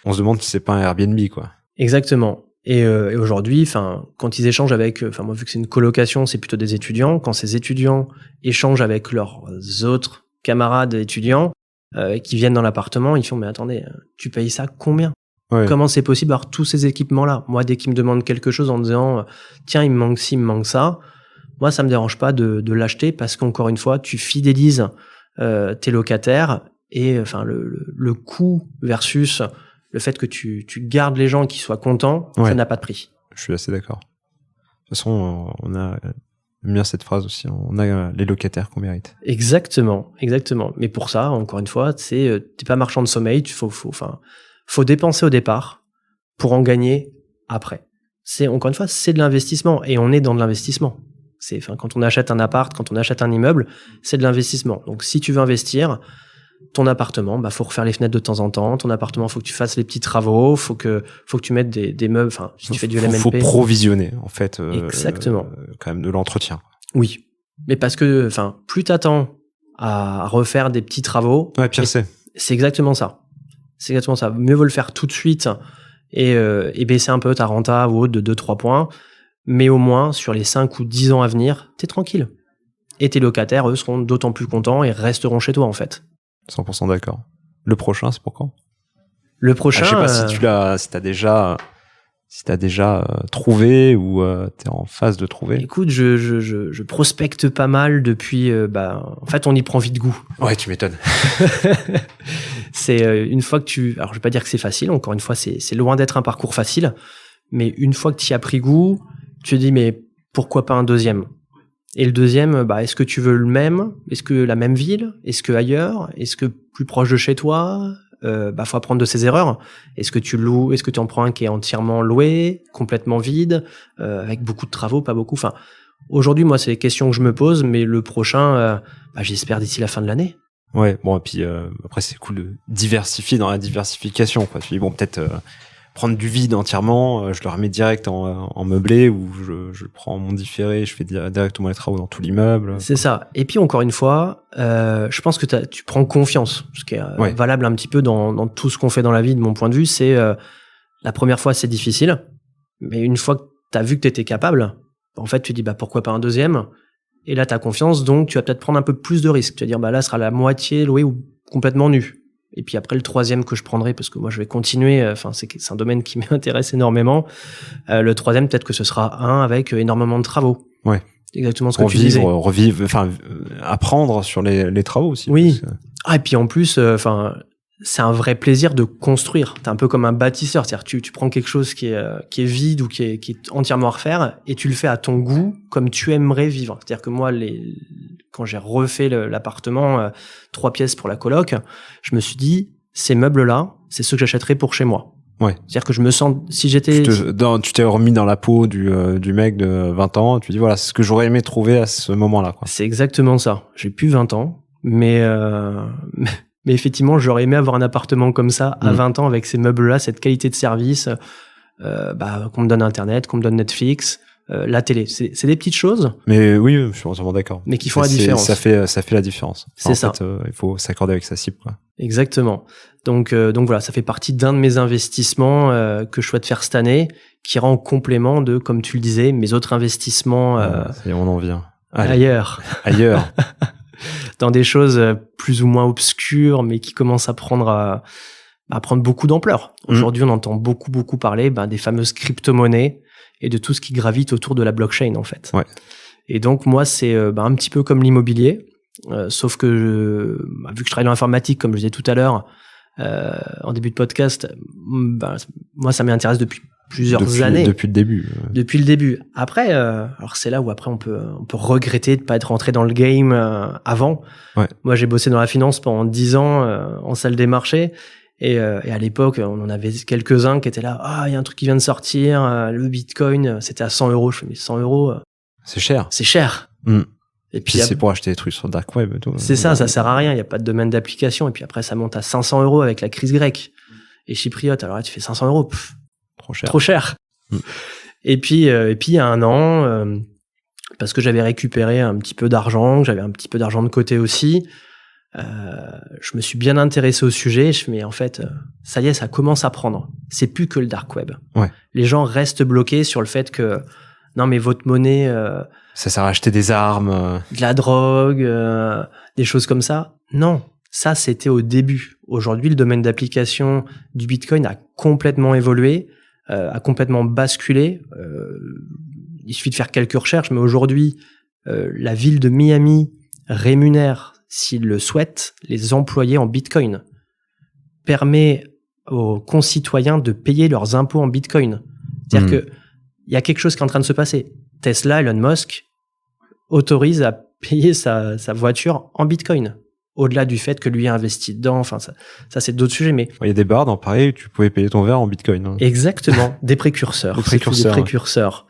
on se demande si c'est pas un Airbnb, quoi. Exactement. Et aujourd'hui, enfin, quand ils échangent avec, enfin moi vu que c'est une colocation, c'est plutôt des étudiants. Quand ces étudiants échangent avec leurs autres camarades étudiants qui viennent dans l'appartement, ils font mais attendez, tu payes ça combien? Ouais. Comment c'est possible d'avoir tous ces équipements-là? Moi, dès qu'ils me demandent quelque chose en disant tiens, il me manque ci, il me manque ça, moi ça me dérange pas de l'acheter parce qu'encore une fois, tu fidélises tes locataires et enfin le coût versus le fait que tu gardes les gens qui soient contents, Ouais. ça n'a pas de prix. Je suis assez d'accord. De toute façon, on a bien cette phrase aussi. On a les locataires qu'on mérite. Exactement. Mais pour ça, encore une fois, t'es pas marchand de sommeil. Faut dépenser au départ pour en gagner après. Encore une fois, c'est de l'investissement et on est dans de l'investissement. Quand on achète un appart, quand on achète un immeuble, c'est de l'investissement. Donc, si tu veux investir, ton appartement, faut refaire les fenêtres de temps en temps. Ton appartement, faut que tu fasses les petits travaux. Faut que tu mettes des meubles. Enfin, si tu fais du LMNP. Faut provisionner, en fait. Exactement. Quand même de l'entretien. Oui. Mais parce que, plus t'attends à refaire des petits travaux. Ouais, pire c'est. C'est exactement ça. Mieux vaut le faire tout de suite et baisser un peu ta renta ou autre de 2-3 points. Mais au moins, sur les 5 ou 10 ans à venir, t'es tranquille. Et tes locataires, eux, seront d'autant plus contents et resteront chez toi, en fait. 100% d'accord. Le prochain, c'est pour quand? Le prochain. Je sais pas si t'as déjà trouvé ou t'es en phase de trouver. Écoute, je prospecte pas mal depuis. En fait, on y prend vite goût. Ouais, tu m'étonnes. C'est une fois que alors je vais pas dire que c'est facile. Encore une fois, c'est loin d'être un parcours facile. Mais une fois que tu y as pris goût, tu te dis mais pourquoi pas un deuxième? Et le deuxième, est-ce que tu veux le même? Est-ce que la même ville? Est-ce que ailleurs? Est-ce que plus proche de chez toi? Faut apprendre de ses erreurs. Est-ce que tu loues? Est-ce que tu en prends un qui est entièrement loué, complètement vide, avec beaucoup de travaux, pas beaucoup? Enfin, aujourd'hui, moi, c'est les questions que je me pose, mais le prochain, j'espère d'ici la fin de l'année. Ouais, bon, et puis après, c'est cool de diversifier dans la diversification, quoi. Tu dis, bon, peut-être prendre du vide entièrement, je le remets direct en meublé ou je prends mon différé, je fais directement les travaux dans tout l'immeuble. C'est ça. Et puis encore une fois, je pense que tu prends confiance, ce qui est valable un petit peu dans tout ce qu'on fait dans la vie, de mon point de vue. C'est la première fois c'est difficile, mais une fois que t'as vu que t'étais capable, en fait tu dis pourquoi pas un deuxième. Et là t'as confiance, donc tu vas peut-être prendre un peu plus de risques. Tu vas dire là sera la moitié loué ou complètement nu. Et puis après le troisième que je prendrai, parce que moi je vais continuer, c'est un domaine qui m'intéresse énormément. Le troisième peut-être que ce sera un avec énormément de travaux. Ouais. Exactement ce que tu disais. Revivre, apprendre sur les travaux aussi. Oui. Et puis en plus, c'est un vrai plaisir de construire. T'es un peu comme un bâtisseur, c'est-à-dire tu prends quelque chose qui est vide ou qui est entièrement à refaire et tu le fais à ton goût, comme tu aimerais vivre. C'est-à-dire que moi, quand j'ai refait l'appartement, 3 pièces pour la coloc, je me suis dit, ces meubles-là, c'est ceux que j'achèterais pour chez moi. Ouais. C'est-à-dire que je me sens, si j'étais... Tu t'es remis dans la peau du mec de 20 ans, tu dis voilà, c'est ce que j'aurais aimé trouver à ce moment-là, quoi. C'est exactement ça. J'ai plus 20 ans, mais effectivement, j'aurais aimé avoir un appartement comme ça à 20 ans avec ces meubles-là, cette qualité de service, qu'on me donne Internet, qu'on me donne Netflix, la télé. C'est des petites choses. Mais oui, je suis entièrement d'accord. Mais qui font la différence. Ça fait la différence. C'est ça. En fait, il faut s'accorder avec sa cible, quoi. Exactement. Donc voilà, ça fait partie d'un de mes investissements que je souhaite faire cette année, qui rend complément de, comme tu le disais, mes autres investissements. Ça y est, on en vient. Ailleurs. Dans des choses plus ou moins obscures, mais qui commencent à prendre beaucoup d'ampleur. Aujourd'hui, on entend beaucoup parler des fameuses crypto-monnaies et de tout ce qui gravite autour de la blockchain, en fait. Ouais. Et donc, moi, c'est un petit peu comme l'immobilier, sauf que vu que je travaille dans l'informatique, comme je disais tout à l'heure, en début de podcast, moi, ça m'intéresse depuis plusieurs années. Depuis le début. Depuis le début. Après, alors c'est là où après on peut regretter de pas être rentré dans le game avant. Ouais. Moi, j'ai bossé dans la finance pendant 10 ans en salle des marchés. Et à l'époque, on en avait quelques-uns qui étaient là. Il y a un truc qui vient de sortir. Le Bitcoin, c'était à 100 €. Je fais, mais 100 €. C'est cher. C'est cher. Et puis c'est pour acheter des trucs sur le dark web et tout. C'est ça sert à rien. Il n'y a pas de domaine d'application. Et puis après, ça monte à 500 € avec la crise grecque. Et chypriote, alors là, tu fais 500 euros. Pff, Trop cher. trop cher. Et puis, il y a un an, parce que j'avais récupéré un petit peu d'argent, j'avais un petit peu d'argent de côté aussi, je me suis bien intéressé au sujet. Je fais, mais en fait, ça y est, ça commence à prendre. C'est plus que le dark web. Ouais. Les gens restent bloqués sur le fait que, non, mais votre monnaie, Ça sert à acheter des armes. de la drogue, des choses comme ça. Non, ça, c'était au début. Aujourd'hui, le domaine d'application du Bitcoin a complètement évolué, a complètement basculé. Il suffit de faire quelques recherches, mais aujourd'hui, la ville de Miami rémunère, s'il le souhaite, les employés en Bitcoin. Permet aux concitoyens de payer leurs impôts en Bitcoin. C'est-à-dire que il y a quelque chose qui est en train de se passer. Tesla, Elon Musk, autorise à payer sa voiture en Bitcoin. Au-delà du fait que lui a investi dedans, enfin ça c'est d'autres sujets, mais Il y a des bars dans Paris où tu pouvais payer ton verre en Bitcoin. Hein. exactement, des précurseurs. Des précurseurs, Des précurseurs.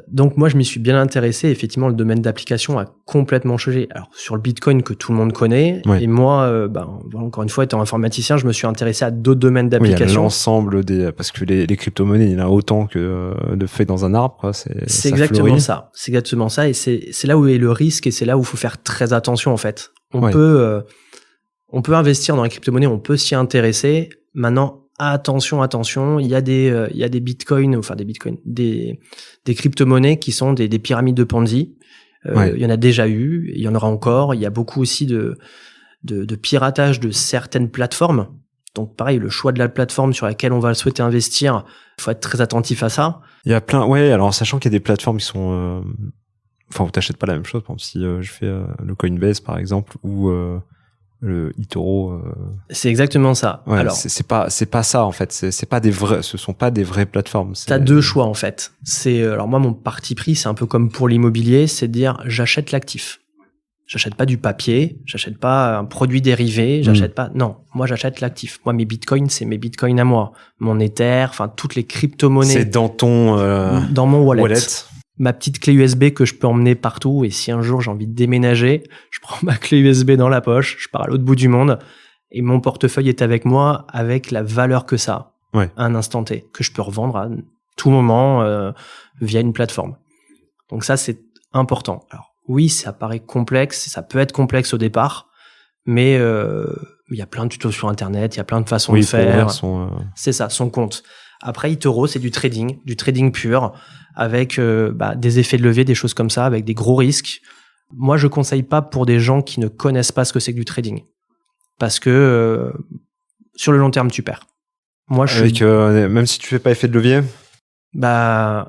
Donc moi je m'y suis bien intéressé. Effectivement, le domaine d'application a complètement changé. Alors sur le Bitcoin que tout le monde connaît, Ouais. et moi, voilà, encore une fois, étant informaticien, je me suis intéressé à d'autres domaines Oui, il y a d'application. l'ensemble parce que les crypto-monnaies, il y en a autant que de feuilles dans un arbre, quoi. C'est ça exactement fleurit. ça. C'est exactement ça. Et c'est là où est le risque, et c'est là où il faut faire très attention, en fait. On Ouais. peut investir dans les crypto-monnaies, on peut s'y intéresser. Maintenant, attention, il y a des bitcoins, enfin des bitcoins, des crypto-monnaies qui sont des pyramides de Ponzi. Ouais. Il y en a déjà eu, il y en aura encore. Il y a beaucoup aussi de piratage de certaines plateformes. Donc pareil, le choix de la plateforme sur laquelle on va souhaiter investir, il faut être très attentif à ça. Il y a plein, ouais, alors sachant qu'il y a des plateformes qui sont, enfin, où t'achètes pas la même chose. Par exemple, si je fais le Coinbase, par exemple, ou le eToro. C'est exactement ça. Ouais, Alors, c'est pas ça en fait. C'est pas des vrais, ce sont pas des vraies plateformes. t'as deux choix en fait. Alors moi, mon parti pris, c'est un peu comme pour l'immobilier, c'est de dire j'achète l'actif. J'achète pas du papier, j'achète pas un produit dérivé, j'achète pas. Non, moi j'achète l'actif. Moi mes bitcoins, c'est mes bitcoins à moi. Mon Ether, enfin toutes les crypto-monnaies. C'est dans ton dans mon wallet. Ma petite clé USB que je peux emmener partout, et si un jour j'ai envie de déménager, je prends ma clé USB dans la poche, je pars à l'autre bout du monde, et mon portefeuille est avec moi avec la valeur que ça a, Ouais. à un instant T, que je peux revendre à tout moment via une plateforme. Donc ça, c'est important. Alors oui, ça paraît complexe, ça peut être complexe au départ, mais il y a plein de tutos sur Internet, il y a plein de façons de faire. C'est ça, son compte. Après, eToro, c'est du trading pur, avec des effets de levier, des choses comme ça, avec des gros risques. Moi, je conseille pas pour des gens qui ne connaissent pas ce que c'est que du trading. Parce que sur le long terme, tu perds. Moi, même si tu fais pas effet de levier.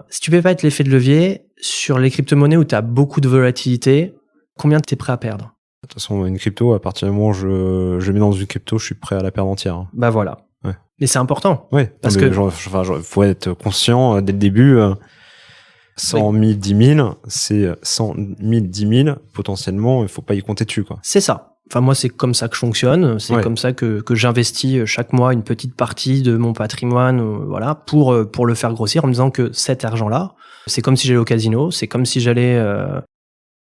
Si tu fais pas être l'effet de levier, sur les crypto-monnaies où tu as beaucoup de volatilité, combien tu es prêt à perdre? De toute façon, une crypto, à partir du moment où je mets dans une crypto, je suis prêt à la perdre entière. Voilà. Ouais. Mais c'est important. Oui, parce que faut être conscient dès le début. 100 000, 10 000, c'est 100 000, 10 000. Potentiellement, il faut pas y compter dessus, quoi. C'est ça. Enfin, moi, c'est comme ça que je fonctionne. C'est comme ça que j'investis chaque mois une petite partie de mon patrimoine, voilà, pour le faire grossir en me disant que cet argent-là, c'est comme si j'allais au casino, c'est comme si j'allais.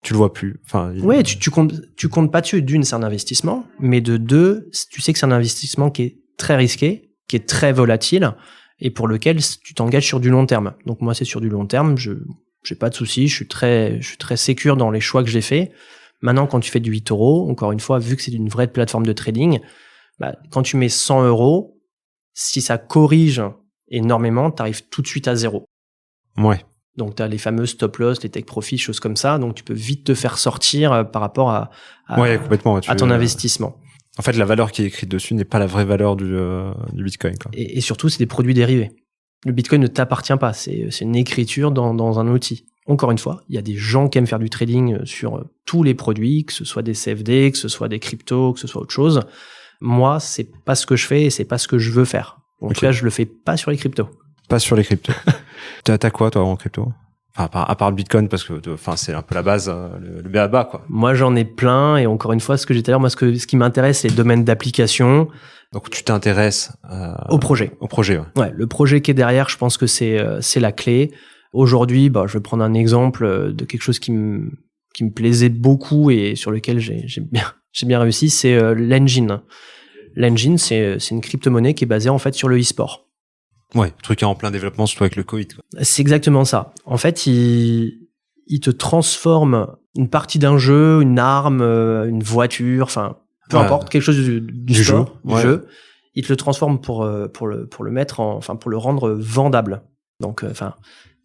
Tu le vois plus. Enfin. Ouais, tu comptes pas dessus. D'une, c'est un investissement, mais de deux, tu sais que c'est un investissement qui est très risqué, qui est très volatile, et pour lequel tu t'engages sur du long terme. Donc moi, c'est sur du long terme. J'ai pas de soucis. Je suis très sécure dans les choix que j'ai faits. Maintenant, quand tu fais du eToro, encore une fois, vu que c'est une vraie plateforme de trading, quand tu mets 100 €, si ça corrige énormément, t'arrives tout de suite à zéro. Ouais. Donc, tu as les fameux stop loss, les take profit, choses comme ça. Donc, tu peux vite te faire sortir par rapport à complètement, à ton investissement. En fait, la valeur qui est écrite dessus n'est pas la vraie valeur du Bitcoin, quoi. Et surtout, c'est des produits dérivés. Le Bitcoin ne t'appartient pas. C'est une écriture dans un outil. Encore une fois, il y a des gens qui aiment faire du trading sur tous les produits, que ce soit des CFD, que ce soit des cryptos, que ce soit autre chose. Moi, c'est pas ce que je fais et c'est pas ce que je veux faire. En tout cas, je le fais pas sur les cryptos. Pas sur les cryptos. T'as quoi, toi, en crypto? Enfin, à part le Bitcoin, parce que, c'est un peu la base, le b.a.-ba, quoi. Moi, j'en ai plein, et encore une fois, ce que j'ai dit tout à l'heure, moi, ce qui m'intéresse, c'est les domaines d'application. Donc, tu t'intéresses au projet. Au projet, ouais. Ouais, le projet qui est derrière, je pense que c'est la clé. Aujourd'hui, je vais prendre un exemple de quelque chose qui me plaisait beaucoup et sur lequel j'ai bien réussi, c'est l'engine. l'Engine, c'est une crypto-monnaie qui est basée en fait sur le e-sport. Ouais, truc qui est en plein développement, surtout avec le Covid, quoi. C'est exactement ça. En fait, il te transforme une partie d'un jeu, une arme, une voiture, enfin, peu importe, quelque chose du sport, jeu. Du jeu. Il te le transforme pour le mettre pour le rendre vendable. Donc,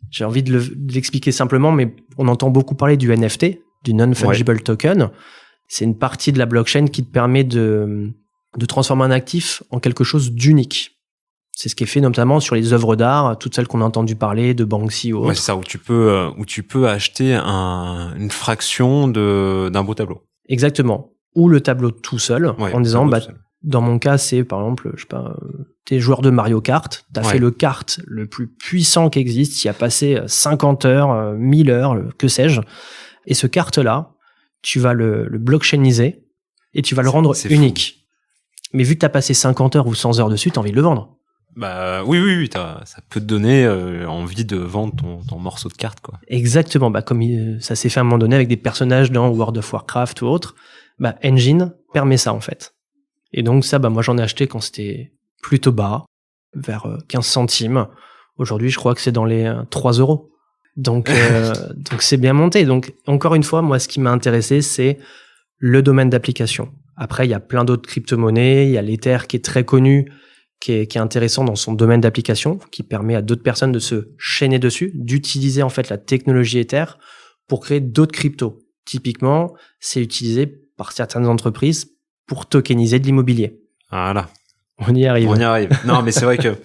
j'ai envie de l'expliquer simplement, mais on entend beaucoup parler du NFT, du non-fungible token. C'est une partie de la blockchain qui te permet de transformer un actif en quelque chose d'unique. C'est ce qui est fait notamment sur les œuvres d'art, toutes celles qu'on a entendu parler, de Banksy ou autre. Ouais, c'est ça, où tu peux acheter une fraction d'un beau tableau. Exactement. Ou le tableau tout seul, en disant, dans mon cas, c'est par exemple, je sais pas, t'es joueur de Mario Kart, t'as fait le kart le plus puissant qui existe, y a passé 50 heures, 1000 heures, que sais-je. Et ce kart-là, tu vas le blockchainiser et tu vas le rendre unique. Fou. Mais vu que t'as passé 50 heures ou 100 heures dessus, t'as envie de le vendre. Bah oui, ça peut te donner envie de vendre ton morceau de carte, quoi. Exactement, comme ça s'est fait à un moment donné avec des personnages dans World of Warcraft ou autre, Engine permet ça en fait. Et donc ça, moi j'en ai acheté quand c'était plutôt bas, vers 15 centimes. Aujourd'hui, je crois que c'est dans les 3 €. Donc c'est bien monté. Donc encore une fois, moi ce qui m'a intéressé, c'est le domaine d'application. Après, il y a plein d'autres crypto-monnaies, il y a l'Ether qui est très connu, qui est intéressant dans son domaine d'application, qui permet à d'autres personnes de se chaîner dessus, d'utiliser en fait la technologie Ether pour créer d'autres cryptos. Typiquement, c'est utilisé par certaines entreprises pour tokeniser de l'immobilier. Voilà. On y arrive. Non, mais c'est vrai que,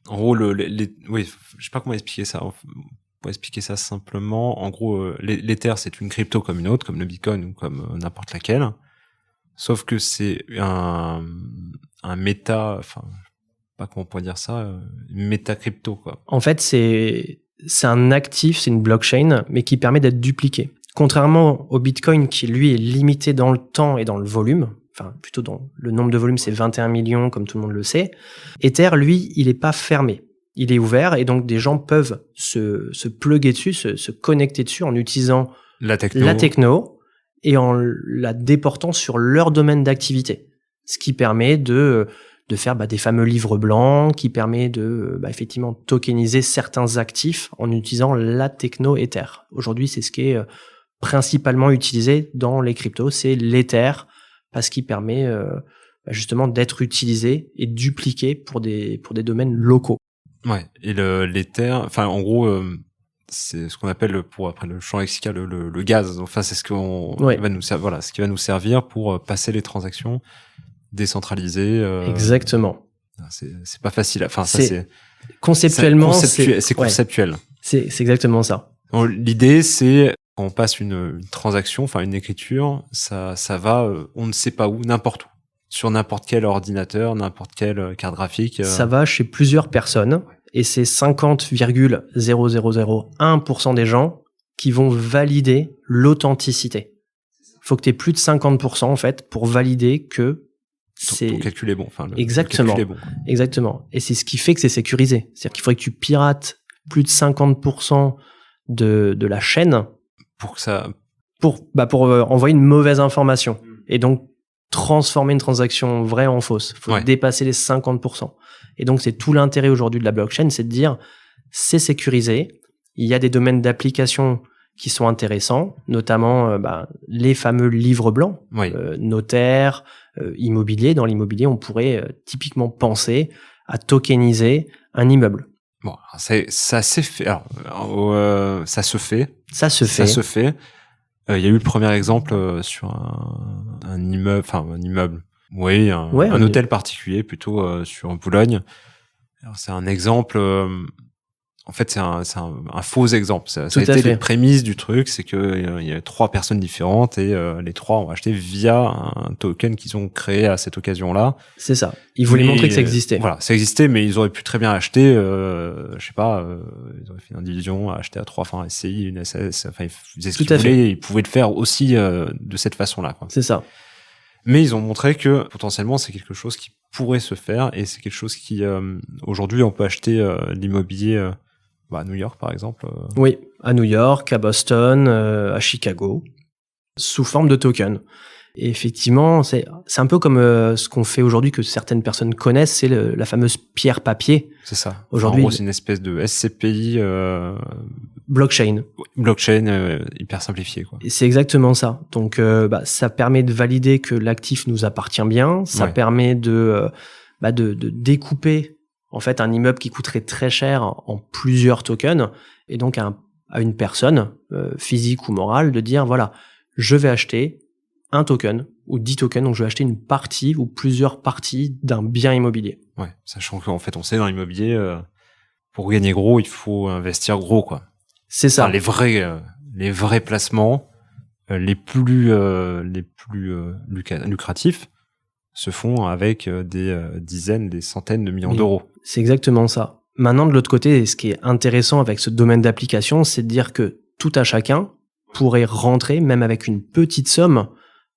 en gros, oui, je sais pas comment expliquer ça. Pour expliquer ça simplement, en gros, l'Ether, c'est une crypto comme une autre, comme le Bitcoin ou comme n'importe laquelle. Sauf que c'est un méta, pas comment on pourrait dire ça, une méta-crypto, quoi. En fait, c'est un actif, c'est une blockchain, mais qui permet d'être dupliqué. Contrairement au Bitcoin, qui lui est limité dans le temps et dans le volume, plutôt dans le nombre de volumes, c'est 21 millions, comme tout le monde le sait. Ether, lui, il est pas fermé. Il est ouvert, et donc des gens peuvent se plugger dessus, se connecter dessus en utilisant la techno et en la déportant sur leur domaine d'activité. Ce qui permet de faire des fameux livres blancs, qui permet de effectivement tokeniser certains actifs en utilisant la techno Ether. Aujourd'hui, c'est ce qui est principalement utilisé dans les cryptos, c'est l'Ether, parce qu'il permet justement d'être utilisé et dupliqué pour des domaines locaux. Ouais, et l'Ether, en gros, c'est ce qu'on appelle après le champ lexical le gaz. Enfin, c'est ce va nous servir, ce qui va nous servir pour passer les transactions décentralisées. Exactement. C'est pas facile. Conceptuellement, c'est conceptuel. Ouais. C'est exactement ça. Donc, l'idée, c'est quand on passe une transaction, une écriture, ça va, on ne sait pas où, n'importe où, sur n'importe quel ordinateur, n'importe quelle carte graphique. Ça va chez plusieurs personnes. Et c'est 50,0001% des gens qui vont valider l'authenticité. Il faut que tu aies plus de 50% en fait pour valider que c'est... Ton calcul est bon. Exactement. Le calcul est bon. Exactement. Et c'est ce qui fait que c'est sécurisé. C'est-à-dire qu'il faudrait que tu pirates plus de 50% de la chaîne pour que ça... pour envoyer une mauvaise information. Et donc, transformer une transaction vraie en fausse. Il faut dépasser les 50%. Et donc, c'est tout l'intérêt aujourd'hui de la blockchain, c'est de dire, c'est sécurisé. Il y a des domaines d'application qui sont intéressants, notamment les fameux livres blancs, notaire, immobilier. Dans l'immobilier, on pourrait typiquement penser à tokeniser un immeuble. Bon, ça s'est fait. Alors, ça se fait. Ça se fait. Il y a eu le premier exemple sur un immeuble. Oui, un hôtel particulier, plutôt sur Boulogne. Alors, c'est un exemple. En fait, c'est un faux exemple. Ça a été les prémices du truc, c'est que il y a 3 personnes différentes et les 3 ont acheté via un token qu'ils ont créé à cette occasion-là. C'est ça. Ils voulaient montrer que ça existait. Voilà, ça existait, mais ils auraient pu très bien acheter, je sais pas, ils auraient fait une indivision, acheter à 3 un SCI, une SS, ils faisaient ce qu'ils voulaient, ils pouvaient le faire aussi de cette façon-là, quoi. C'est ça. Mais ils ont montré que potentiellement c'est quelque chose qui pourrait se faire et c'est quelque chose qui aujourd'hui on peut acheter l'immobilier à New York par exemple. Oui, à New York, à Boston, à Chicago, sous forme de token. Et effectivement, c'est un peu comme ce qu'on fait aujourd'hui que certaines personnes connaissent, c'est la fameuse pierre papier. C'est ça. Aujourd'hui, en gros, c'est une espèce de SCPI blockchain. Blockchain hyper simplifié, quoi. Et c'est exactement ça. Donc, ça permet de valider que l'actif nous appartient bien. Ça permet de découper en fait un immeuble qui coûterait très cher en plusieurs tokens, et donc à une personne physique ou morale de dire voilà, je vais acheter un token ou 10 tokens, donc je vais acheter une partie ou plusieurs parties d'un bien immobilier. Ouais, sachant qu'en fait, on sait dans l'immobilier, pour gagner gros, il faut investir gros, quoi. C'est ça. Enfin, les vrais placements, les plus lucratifs, se font avec des dizaines, des centaines de millions d'euros. C'est exactement ça. Maintenant, de l'autre côté, ce qui est intéressant avec ce domaine d'application, c'est de dire que tout à chacun pourrait rentrer, même avec une petite somme,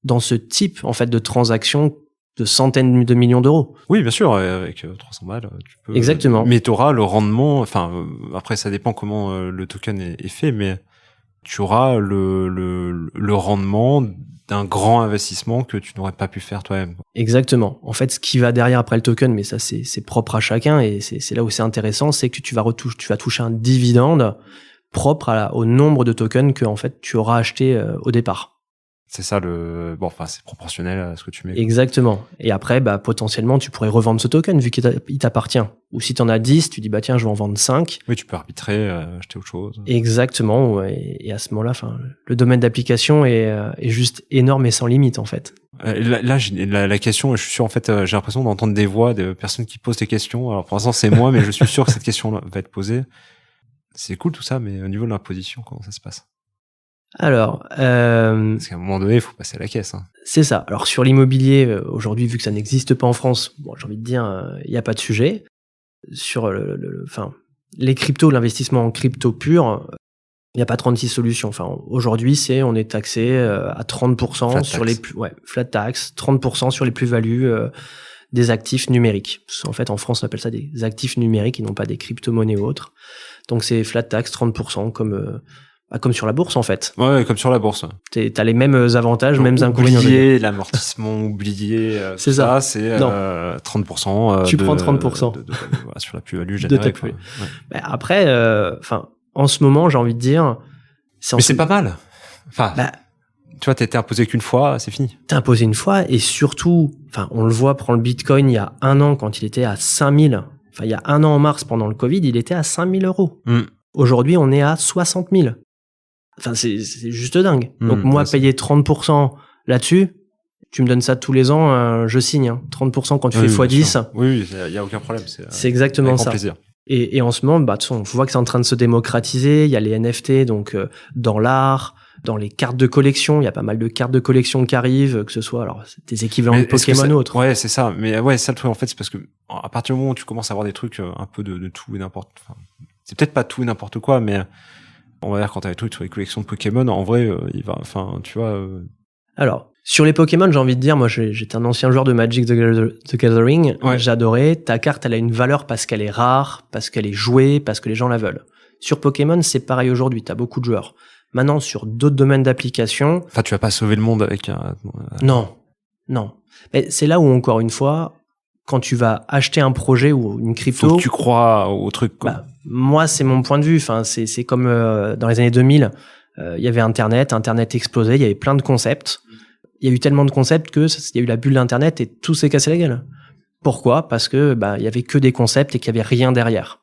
dans ce type en fait de transaction de centaines de millions d'euros. Oui, bien sûr, avec 300 balles, tu peux. Exactement. Mais tu auras le rendement. Enfin, après, ça dépend comment le token est fait, mais tu auras le rendement d'un grand investissement que tu n'aurais pas pu faire toi-même. Exactement. En fait, ce qui va derrière après le token, mais ça c'est propre à chacun, et c'est là où c'est intéressant, c'est que tu vas toucher un dividende propre au nombre de tokens que en fait tu auras acheté au départ. C'est ça c'est proportionnel à ce que tu mets. Exactement. Et après, potentiellement, tu pourrais revendre ce token vu qu'il t'appartient. Ou si t'en as 10, tu dis, tiens, je vais en vendre 5. Oui, tu peux arbitrer, acheter autre chose. Exactement. Ouais. Et à ce moment-là, le domaine d'application est juste énorme et sans limite, en fait. La question, je suis sûr, en fait, j'ai l'impression d'entendre des voix de personnes qui posent des questions. Alors, pour l'instant, c'est moi, mais je suis sûr que cette question va être posée. C'est cool tout ça, mais au niveau de l'imposition, comment ça se passe? Alors, parce qu'à un moment donné, il faut passer à la caisse. Hein. C'est ça. Alors sur l'immobilier, aujourd'hui, vu que ça n'existe pas en France, j'ai envie de dire, il n'y a pas de sujet. Sur les cryptos, l'investissement en crypto pur, il n'y a pas 36 solutions. Enfin, aujourd'hui, on est taxé à 30% sur les flat tax, 30% sur les plus-values des actifs numériques. En fait, en France, on appelle ça des actifs numériques et non pas des crypto-monnaies ou autres. Donc c'est flat tax, 30%, comme sur la bourse, en fait. Ouais, comme sur la bourse. T'as les mêmes avantages, donc, mêmes inconvénients. L'amortissement oublié, c'est ça. C'est 30%. Tu prends 30%. Sur la plus-value générée. Ouais. Après, en ce moment, j'ai envie de dire... c'est pas mal. Enfin, tu vois, t'as été imposé qu'une fois, c'est fini. T'es imposé une fois, et surtout, on le voit, prends le Bitcoin il y a un an, quand il était à 5000. Il y a un an en mars, pendant le Covid, il était à 5000 euros. Aujourd'hui, on est à 60 000. C'est juste dingue. Donc moi, payer 30% là-dessus, tu me donnes ça tous les ans, je signe. 30% quand tu fais x10. Oui, il y a aucun problème. C'est exactement ça. Plaisir. Et en ce moment, de toute façon, on voit que c'est en train de se démocratiser. Il y a les NFT, donc dans l'art, dans les cartes de collection. Il y a pas mal de cartes de collection qui arrivent, que ce soit des équivalents de Pokémon ou autres. Ouais, c'est ça. Mais ça le truc en fait, c'est parce que à partir du moment où tu commences à avoir des trucs un peu de tout et n'importe. C'est peut-être pas tout et n'importe quoi, mais on va dire quand t'as des trucs sur les collections de Pokémon, en vrai, tu vois. Alors, sur les Pokémon, j'ai envie de dire, moi, j'étais un ancien joueur de Magic the Gathering. Ouais. J'adorais. Ta carte, elle a une valeur parce qu'elle est rare, parce qu'elle est jouée, parce que les gens la veulent. Sur Pokémon, c'est pareil aujourd'hui. T'as beaucoup de joueurs. Maintenant, sur d'autres domaines d'application. Enfin, tu vas pas sauver le monde avec un. Non. Mais c'est là où, encore une fois, quand tu vas acheter un projet ou une crypto. Faut que tu crois au truc, quoi. Moi, c'est mon point de vue. C'est comme dans les années 2000, il y avait Internet explosait, il y avait plein de concepts. Il y a eu tellement de concepts que il y a eu la bulle d'Internet et tout s'est cassé la gueule. Pourquoi ? Parce que il y avait que des concepts et qu'il y avait rien derrière.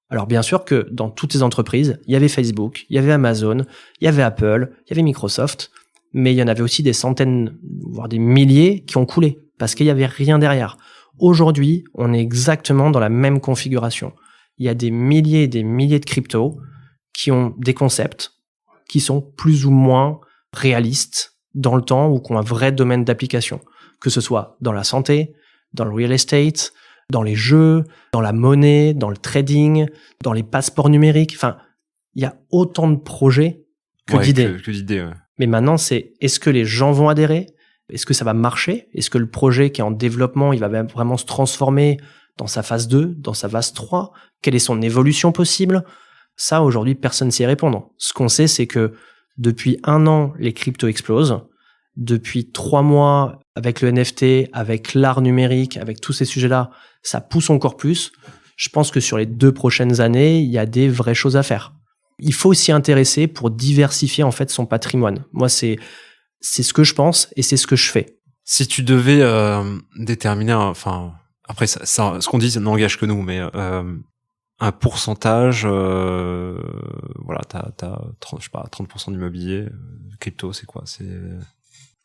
Alors bien sûr que dans toutes ces entreprises, il y avait Facebook, il y avait Amazon, il y avait Apple, il y avait Microsoft, mais il y en avait aussi des centaines, voire des milliers qui ont coulé parce qu'il y avait rien derrière. Aujourd'hui, on est exactement dans la même configuration. Il y a des milliers et des milliers de cryptos qui ont des concepts qui sont plus ou moins réalistes dans le temps ou qui ont un vrai domaine d'application, que ce soit dans la santé, dans le real estate, dans les jeux, dans la monnaie, dans le trading, dans les passeports numériques. Il y a autant de projets que d'idées. Que d'idées, ouais. Mais maintenant, est-ce que les gens vont adhérer ? Est-ce que ça va marcher ? Est-ce que le projet qui est en développement, il va vraiment se transformer dans sa phase 2, dans sa phase 3 ? Quelle est son évolution possible ? Ça, aujourd'hui, personne ne sait répondre. Ce qu'on sait, c'est que depuis un an, les cryptos explosent. depuis 3 mois avec le NFT, avec l'art numérique, avec tous ces sujets-là, ça pousse encore plus. Je pense que sur les 2 prochaines années, il y a des vraies choses à faire. Il faut s'y intéresser pour diversifier en fait son patrimoine. Moi, c'est ce que je pense et c'est ce que je fais. Si tu devais déterminer, enfin, après ça, ce qu'on dit, ça n'engage que nous, mais un pourcentage, voilà, t'as 30, je sais pas, 30% d'immobilier, crypto, c'est quoi?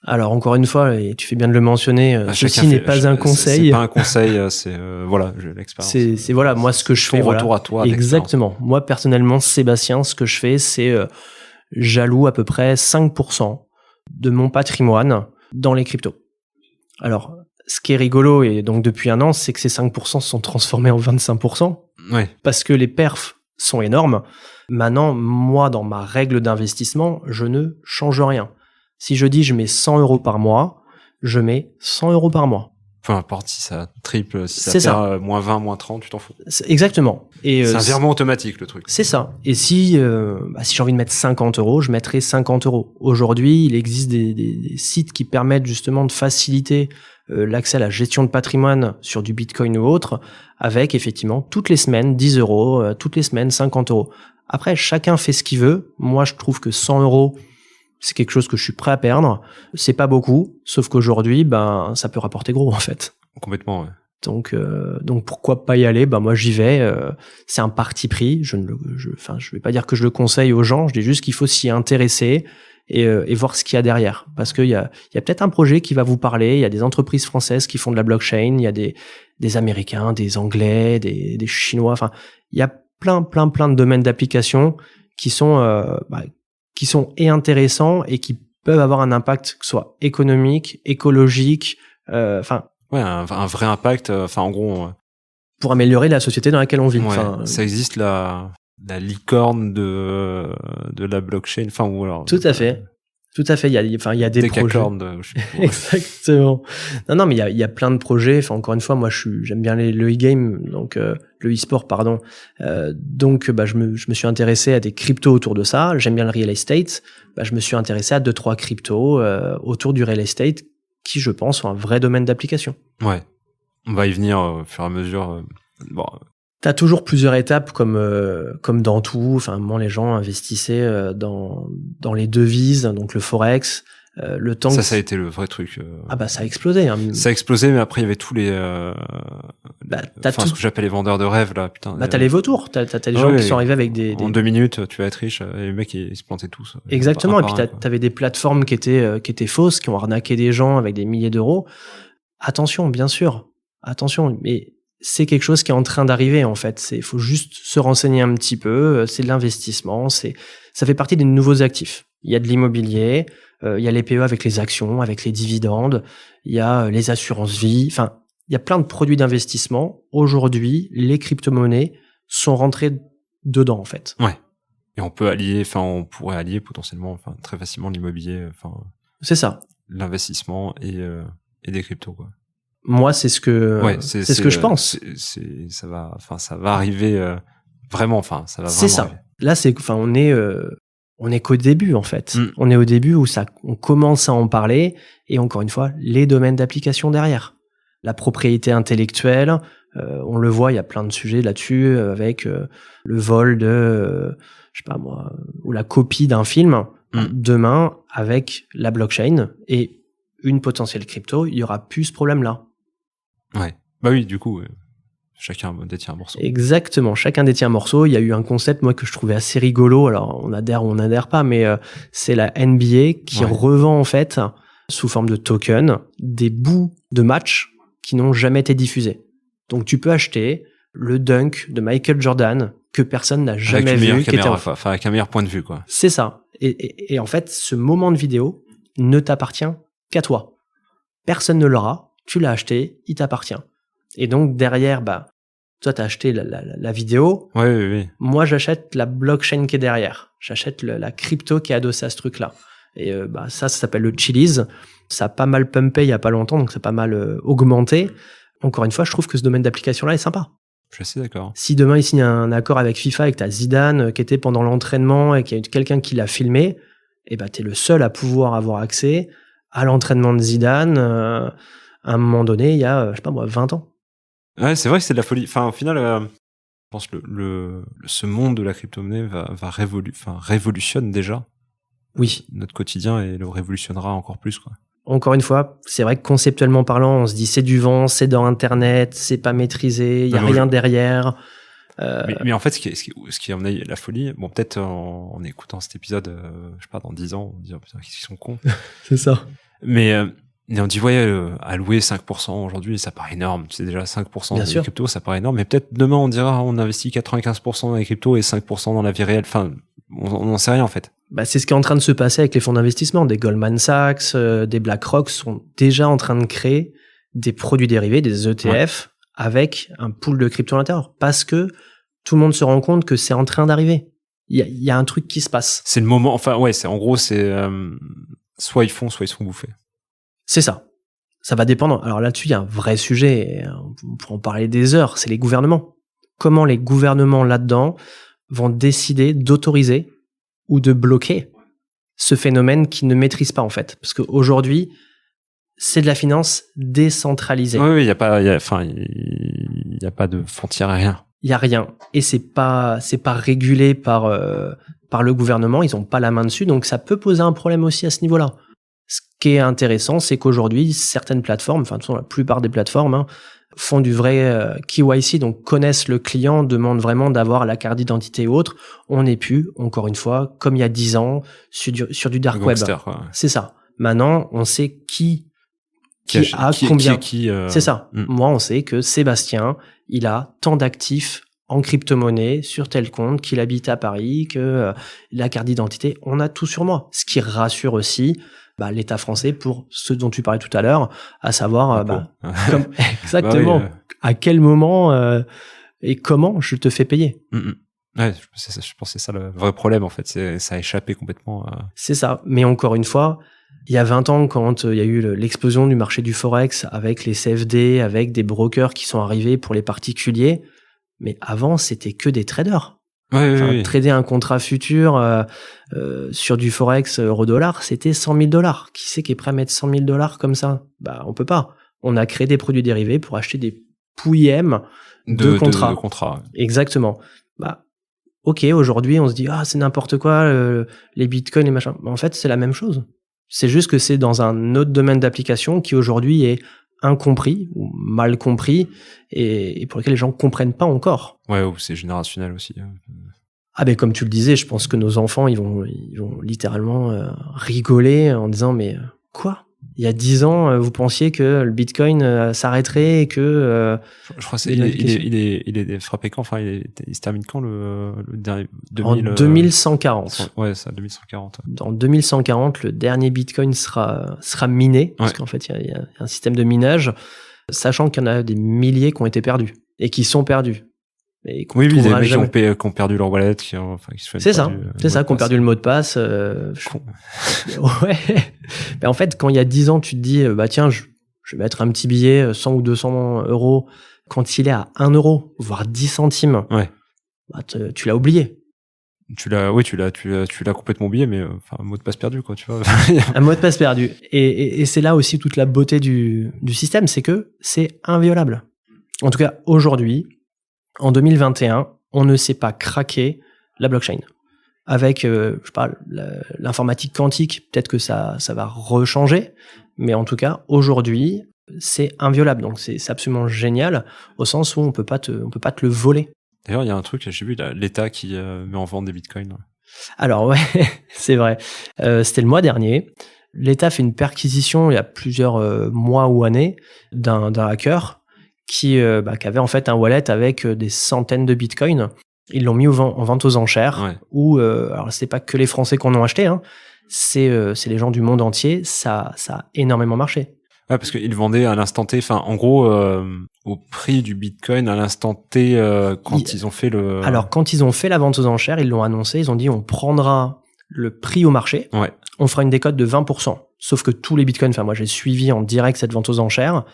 Alors encore une fois, et tu fais bien de le mentionner, ceci n'est pas un conseil. C'est pas un conseil, c'est voilà, j'ai l'expérience. C'est voilà, moi ce que je fais. Ton retour à toi. Exactement. Moi personnellement, Sébastien, ce que je fais, c'est j'alloue à peu près 5% de mon patrimoine dans les cryptos. Alors, ce qui est rigolo, et donc depuis 1 an, c'est que ces 5% se sont transformés en 25%. Ouais. Parce que les perfs sont énormes. Maintenant, moi, dans ma règle d'investissement, je ne change rien. Si je dis je mets 100 euros par mois, je mets 100 euros par mois. Peu importe si ça triple, si ça perd moins 20, moins 30, tu t'en fous. Exactement. Et c'est un virement automatique, le truc. C'est ça. Et si j'ai envie de mettre 50 euros, je mettrai 50 euros. Aujourd'hui, il existe des sites qui permettent justement de faciliter l'accès à la gestion de patrimoine sur du Bitcoin ou autre, avec effectivement toutes les semaines 10 euros, toutes les semaines 50 euros. Après, chacun fait ce qu'il veut. Moi, je trouve que 100 euros, c'est quelque chose que je suis prêt à perdre. C'est pas beaucoup, sauf qu'aujourd'hui, ça peut rapporter gros en fait. Complètement, ouais. Donc pourquoi pas y aller? Moi j'y vais. C'est un parti pris. Je vais pas dire que je le conseille aux gens. Je dis juste qu'il faut s'y intéresser et voir ce qu'il y a derrière. Parce qu'il y a peut-être un projet qui va vous parler. Il y a des entreprises françaises qui font de la blockchain. Il y a des Américains, des Anglais, des Chinois. Enfin, il y a plein de domaines d'application qui sont et intéressants et qui peuvent avoir un impact, que ce soit économique, écologique, ouais, un vrai impact, en gros. Pour améliorer la société dans laquelle on vit. Ouais, ça existe la licorne de la blockchain, ou alors. Tout à fait. Il y a des projets. Exactement. Non, mais il y a plein de projets. Encore une fois, moi, j'aime bien le e-game, donc, le e-sport, pardon. Donc, je me suis intéressé à des cryptos autour de ça. J'aime bien le real estate. Je me suis intéressé à 2-3 cryptos, autour du real estate, qui, je pense, sont un vrai domaine d'application. Ouais. On va y venir au fur et à mesure. T'as toujours plusieurs étapes comme dans tout. Les gens investissaient dans les devises, donc le forex. Le temps ça a été le vrai truc. Ça a explosé. Hein. Ça a explosé, mais après il y avait tous les. Ce que j'appelle les vendeurs de rêves là, putain. T'as les vautours. T'as des gens qui sont arrivés avec des. En 2 minutes, tu vas être riche. Et les mecs ils se plantaient tous. Exactement. Et puis t'avais des plateformes qui étaient fausses, qui ont arnaqué des gens avec des milliers d'euros. Attention, bien sûr. Attention, mais c'est quelque chose qui est en train d'arriver en fait. Il faut juste se renseigner un petit peu. C'est de l'investissement. Ça fait partie des nouveaux actifs. Il y a de l'immobilier, il y a les PE avec les actions, avec les dividendes, il y a les assurances vie. Il y a plein de produits d'investissement. Aujourd'hui, les crypto-monnaies sont rentrées dedans en fait. Ouais. Et on pourrait allier potentiellement, très facilement l'immobilier, c'est ça. L'investissement et des cryptos quoi. Moi, c'est ce que c'est ce que je pense. Ça va arriver vraiment. Ça va. C'est ça. Arriver. Là, on est qu'au début en fait. On est au début où on commence à en parler et encore une fois, les domaines d'application derrière. La propriété intellectuelle, on le voit, il y a plein de sujets là-dessus avec le vol de, je sais pas moi, ou la copie d'un film. Demain, avec la blockchain et une potentielle crypto, il y aura plus ce problème-là. Ouais. Oui, du coup, chacun détient un morceau. Exactement. Chacun détient un morceau. Il y a eu un concept, moi, que je trouvais assez rigolo. Alors, on adhère ou on n'adhère pas, mais c'est la NBA qui revend, en fait, sous forme de token, des bouts de matchs qui n'ont jamais été diffusés. Donc, tu peux acheter le dunk de Michael Jordan que personne n'a jamais vu. Avec un meilleur point de vue, quoi. C'est ça. Et en fait, ce moment de vidéo ne t'appartient qu'à toi. Personne ne l'aura. Tu l'as acheté, il t'appartient. Et donc, derrière, toi, t'as acheté la vidéo. Oui. Moi, j'achète la blockchain qui est derrière. J'achète la crypto qui est adossée à ce truc-là. Et ça s'appelle le Chiliz. Ça a pas mal pumpé il y a pas longtemps, donc ça a pas mal augmenté. Encore une fois, je trouve que ce domaine d'application-là est sympa. Je suis assez d'accord. Si demain, il signe un accord avec FIFA et que t'as Zidane qui était pendant l'entraînement et qu'il y a eu quelqu'un qui l'a filmé, t'es le seul à pouvoir avoir accès à l'entraînement de Zidane à un moment donné, il y a, je sais pas moi, 20 ans. Ouais, c'est vrai que c'est de la folie. Enfin, au final, je pense que ce monde de la crypto-monnaie révolutionne déjà Oui. notre quotidien et le révolutionnera encore plus, quoi. Encore une fois, c'est vrai que conceptuellement parlant, on se dit c'est du vent, c'est dans Internet, c'est pas maîtrisé, il y a rien derrière. Mais en fait, ce qui a amené la folie, bon, peut-être en écoutant cet épisode, je sais pas, dans 10 ans, on dit, oh, putain, qu'est-ce qu'ils sont cons. C'est ça. Mais on dit, ouais, allouer 5% aujourd'hui, ça paraît énorme. C'est déjà 5% Bien dans les sûr. cryptos, ça paraît énorme. Mais peut-être demain, on dira, on investit 95% dans les cryptos et 5% dans la vie réelle. Enfin, on n'en sait rien, en fait. Bah, c'est ce qui est en train de se passer avec les fonds d'investissement. Des Goldman Sachs, des BlackRock sont déjà en train de créer des produits dérivés, des ETF, avec un pool de crypto à l'intérieur. Parce que tout le monde se rend compte que c'est en train d'arriver. Il y a un truc qui se passe. C'est le moment, enfin, ouais, en gros, soit ils se font bouffer. C'est ça. Ça va dépendre. Alors là-dessus, il y a un vrai sujet. Et on pourra en parler des heures. C'est les gouvernements. Comment les gouvernements là-dedans vont décider d'autoriser ou de bloquer ce phénomène qu'ils ne maîtrisent pas, en fait. Parce qu'aujourd'hui, c'est de la finance décentralisée. Oui, il y a pas de frontière, rien. Il y a rien. Et c'est pas régulé par le gouvernement. Ils ont pas la main dessus. Donc, ça peut poser un problème aussi à ce niveau-là. Ce qui est intéressant, c'est qu'aujourd'hui, certaines plateformes, enfin, de toute façon, la plupart des plateformes, font du vrai KYC, donc connaissent le client, demandent vraiment d'avoir la carte d'identité ou autre. On n'est plus, encore une fois, comme il y a 10 ans, sur du dark web. Quoi. C'est ça. Maintenant, on sait qui a combien. C'est ça. Moi, on sait que Sébastien, il a tant d'actifs en crypto-monnaie sur tel compte, qu'il habite à Paris, que la carte d'identité, on a tout sur moi. Ce qui rassure aussi l'État français pour ce dont tu parlais tout à l'heure, à savoir exactement à quel moment et comment je te fais payer. Ouais, je pense que c'est ça le vrai problème, en fait. Ça a échappé complètement. C'est ça. Mais encore une fois, il y a 20 ans, quand il y a eu l'explosion du marché du Forex avec les CFD, avec des brokers qui sont arrivés pour les particuliers, mais avant, c'était que des traders. Oui. Trader un contrat futur sur du Forex euro-dollar, c'était 100 000 $. Qui c'est qui est prêt à mettre 100 000 $ comme ça? On peut pas. On a créé des produits dérivés pour acheter des pouillèmes de contrats. De contrats. Exactement. Ok, aujourd'hui, on se dit, c'est n'importe quoi, les bitcoins, les machins. En fait, c'est la même chose. C'est juste que c'est dans un autre domaine d'application qui aujourd'hui est incompris ou mal compris et pour lequel les gens comprennent pas encore. Ouais, c'est générationnel aussi. Comme tu le disais, je pense que nos enfants, ils vont littéralement rigoler en disant mais quoi? Il y a 10 ans, vous pensiez que le Bitcoin s'arrêterait et que je crois que il est frappé quand? Enfin, il se termine quand le dernier 2000, en 2140. Ouais, ça, 2140. En 2140, le dernier Bitcoin sera miné parce qu'en fait, il y a un système de minage, sachant qu'il y en a des milliers qui ont été perdus et qui sont perdus. Des mecs qui ont perdu leur wallet, c'est ça, qui ont perdu le mot de passe. Ouais. Mais en fait, quand il y a 10 ans, tu te dis, tiens, je vais mettre un petit billet, 100 ou 200 €. Quand il est à 1 €, voire 10 centimes, tu l'as oublié. Tu l'as complètement oublié, mais un mot de passe perdu, quoi, tu vois. Un mot de passe perdu. Et c'est là aussi toute la beauté du système, c'est que c'est inviolable. En tout cas, aujourd'hui, en 2021, on ne sait pas craquer la blockchain. Avec, l'informatique quantique, peut-être que ça va rechanger, mais en tout cas, aujourd'hui, c'est inviolable. Donc, c'est absolument génial, au sens où on peut pas te le voler. D'ailleurs, il y a un truc, j'ai vu l'État qui met en vente des bitcoins. Alors, ouais, c'est vrai. C'était le mois dernier. L'État fait une perquisition il y a plusieurs mois ou années d'un hacker qui avait en fait un wallet avec des centaines de bitcoins. Ils l'ont mis en vente aux enchères. Où alors c'est pas que les Français qu'on en acheté, c'est les gens du monde entier. Ça a énormément marché. Ouais, parce qu'ils vendaient à l'instant T. Enfin, en gros, au prix du bitcoin à l'instant T ils ont fait le. Alors quand ils ont fait la vente aux enchères, ils l'ont annoncé. Ils ont dit on prendra le prix au marché. On fera une décote de 20%. Sauf que tous les bitcoins. Enfin, moi j'ai suivi en direct cette vente aux enchères.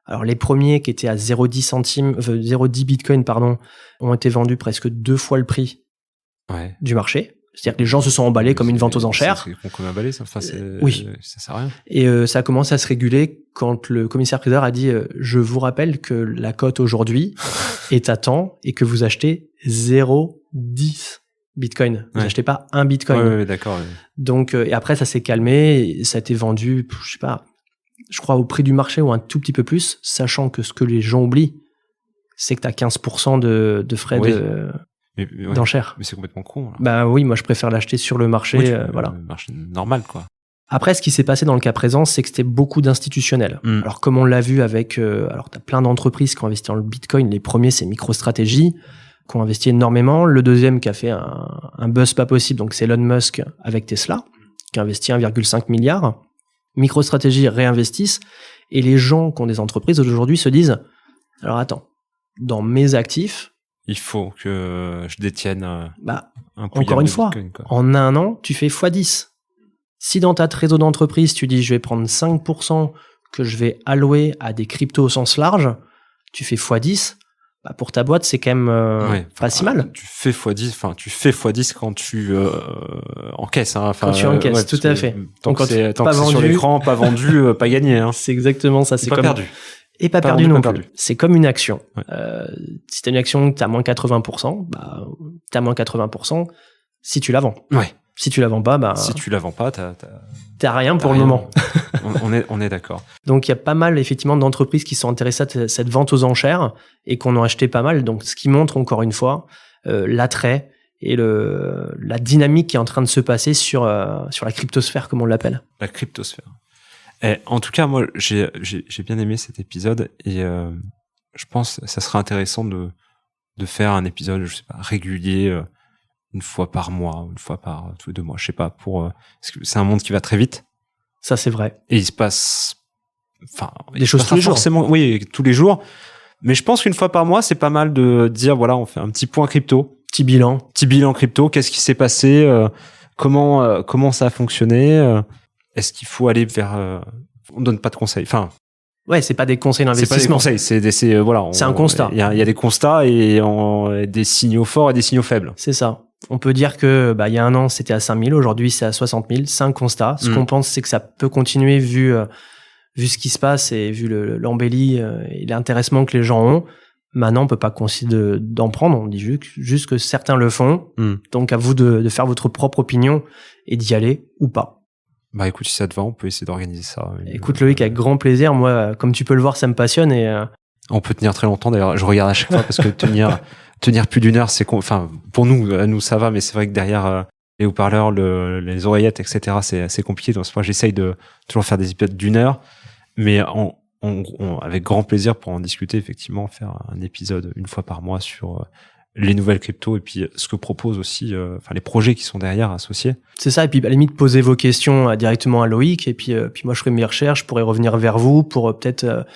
Alors les premiers qui étaient à 0,10 bitcoin, ont été vendus presque 2 fois le prix du marché. C'est-à-dire que les gens se sont emballés comme une vente aux enchères. C'est comme emballé, ça. Enfin, oui. Ça sert à rien. Et ça a commencé à se réguler quand le commissaire-priseur a dit je vous rappelle que la cote aujourd'hui est à temps et que vous achetez 0,10 Bitcoin. Vous achetez pas un Bitcoin. Ouais, d'accord. Ouais. Donc, et après, ça s'est calmé. Et ça a été vendu, je sais pas, je crois au prix du marché ou un tout petit peu plus, sachant que ce que les gens oublient, c'est que tu as 15% de frais d'enchères. Mais c'est complètement con. Alors. Bah oui, moi je préfère l'acheter sur le marché. Voilà. Le marché normal, quoi. Après, ce qui s'est passé dans le cas présent, c'est que c'était beaucoup d'institutionnels. Alors, comme on l'a vu avec... alors, tu as plein d'entreprises qui ont investi dans le Bitcoin. Les premiers, c'est MicroStrategy, qui ont investi énormément. Le deuxième qui a fait un buzz pas possible, donc c'est Elon Musk avec Tesla, qui a investi 1,5 milliard. MicroStrategy réinvestissent. Et les gens qui ont des entreprises aujourd'hui se disent, alors attends, dans mes actifs... Il faut que je détienne un encore une fois, Bitcoin, quoi. En un an, tu fais x10. Si dans ta trésor d'entreprise, tu dis je vais prendre 5% que je vais allouer à des cryptos au sens large, tu fais x10, bah pour ta boîte, c'est quand même pas si mal. Tu fais x10 quand tu encaisses. Hein. Quand tu encaisses, tout à fait. Tant que c'est sur l'écran, pas vendu, pas gagné. Hein. C'est exactement ça. C'est pas comme... perdu. Et pas perdu non plus. Perdu. C'est comme une action. Ouais. Si t'as une action que t'as moins 80%, bah, t'as moins 80% si tu la vends. Ouais. Si tu la vends pas, bah. Si tu la vends pas, t'as rien pour le moment. on est d'accord. Donc, il y a pas mal, effectivement, d'entreprises qui sont intéressées à cette vente aux enchères et qu'on a acheté pas mal. Donc, ce qui montre encore une fois, l'attrait et la dynamique qui est en train de se passer sur la cryptosphère, comme on l'appelle. La cryptosphère. Et en tout cas, moi, j'ai bien aimé cet épisode et je pense que ça serait intéressant de faire un épisode, je sais pas, régulier, une fois par mois, une fois par tous les 2 mois, je sais pas, parce que c'est un monde qui va très vite. Ça, c'est vrai. Et il se passe, des choses tous les jours. Forcément, oui, tous les jours. Mais je pense qu'une fois par mois, c'est pas mal de dire, voilà, on fait un petit point crypto. Petit bilan crypto. Qu'est-ce qui s'est passé? Comment ça a fonctionné? Est-ce qu'il faut aller vers... on donne pas de conseils. Enfin, ouais, c'est pas des conseils d'investissement. C'est pas des conseils, voilà. C'est un constat. Il y a des constats et des signaux forts et des signaux faibles. C'est ça. On peut dire que il y a un an, c'était à 5 000. Aujourd'hui, c'est à 60 000. C'est un constat. Ce qu'on pense, c'est que ça peut continuer vu ce qui se passe et vu l'embellie et l'intéressement que les gens ont. Maintenant, on peut pas conseiller d'en prendre. On dit juste que certains le font. Donc, à vous de faire votre propre opinion et d'y aller ou pas. Bah écoute, si ça te va, on peut essayer d'organiser ça. Écoute Loïc, avec grand plaisir. Moi, comme tu peux le voir, ça me passionne et on peut tenir très longtemps. D'ailleurs, je regarde à chaque fois parce que tenir plus d'une heure, pour nous ça va, mais c'est vrai que derrière les haut-parleurs, les oreillettes, etc., c'est compliqué. Donc moi, j'essaye de toujours faire des épisodes d'1 heure, mais avec grand plaisir pour en discuter, effectivement, faire un épisode une fois par mois sur les nouvelles cryptos et puis ce que propose aussi les projets qui sont derrière associés. C'est ça, et puis à la limite poser vos questions directement à Loïc et puis moi je ferai mes recherches, je pourrai revenir vers vous pour peut-être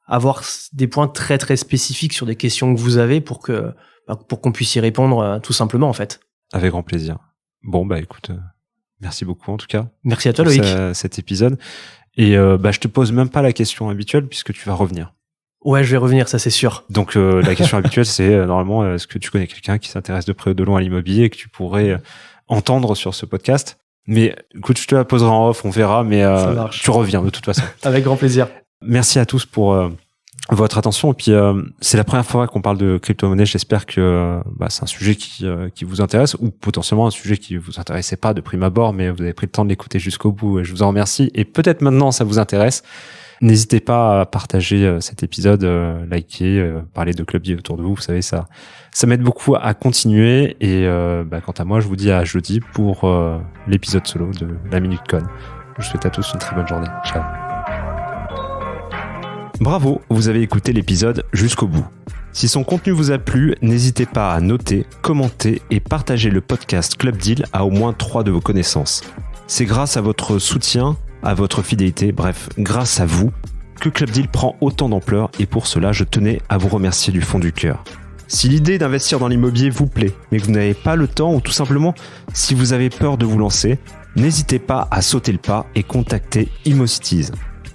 avoir des points très très spécifiques sur des questions que vous avez pour qu'on puisse y répondre tout simplement en fait. Avec grand plaisir. Bon bah écoute, merci beaucoup en tout cas. Merci à toi Loïc. Cet épisode et je te pose même pas la question habituelle puisque tu vas revenir. Ouais, je vais revenir, ça c'est sûr. Donc la question habituelle, c'est normalement, est-ce que tu connais quelqu'un qui s'intéresse de près ou de loin à l'immobilier et que tu pourrais entendre sur ce podcast? Mais écoute, je te la poserai en off, on verra, mais tu reviens de toute façon. Avec grand plaisir. Merci à tous pour votre attention. Et puis c'est la première fois qu'on parle de crypto-monnaie. J'espère que c'est un sujet qui vous intéresse ou potentiellement un sujet qui vous intéressait pas de prime abord, mais vous avez pris le temps de l'écouter jusqu'au bout et je vous en remercie. Et peut-être maintenant ça vous intéresse. N'hésitez pas à partager cet épisode, liker, parler de Club Deal autour de vous. Vous savez, ça m'aide beaucoup à continuer. Et quant à moi, je vous dis à jeudi pour l'épisode solo de la Minute Con. Je vous souhaite à tous une très bonne journée. Ciao. Bravo, vous avez écouté l'épisode jusqu'au bout. Si son contenu vous a plu, n'hésitez pas à noter, commenter et partager le podcast Club Deal à au moins 3 de vos connaissances. C'est grâce à votre soutien, à votre fidélité, bref, grâce à vous, que Club Deal prend autant d'ampleur et pour cela, je tenais à vous remercier du fond du cœur. Si l'idée d'investir dans l'immobilier vous plaît, mais que vous n'avez pas le temps ou tout simplement si vous avez peur de vous lancer, n'hésitez pas à sauter le pas et contacter ImmoCities.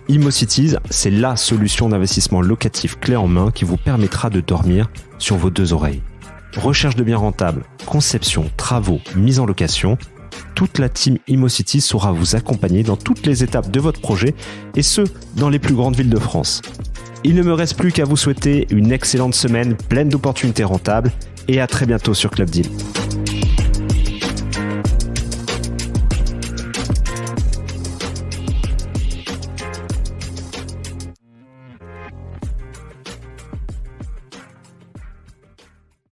ImmoCities, c'est la solution d'investissement locatif clé en main qui vous permettra de dormir sur vos 2 oreilles. recherche de biens rentables, conception, travaux, mise en location, toute la team ImmoCity saura vous accompagner dans toutes les étapes de votre projet et ce, dans les plus grandes villes de France. Il ne me reste plus qu'à vous souhaiter une excellente semaine pleine d'opportunités rentables et à très bientôt sur Club Deal.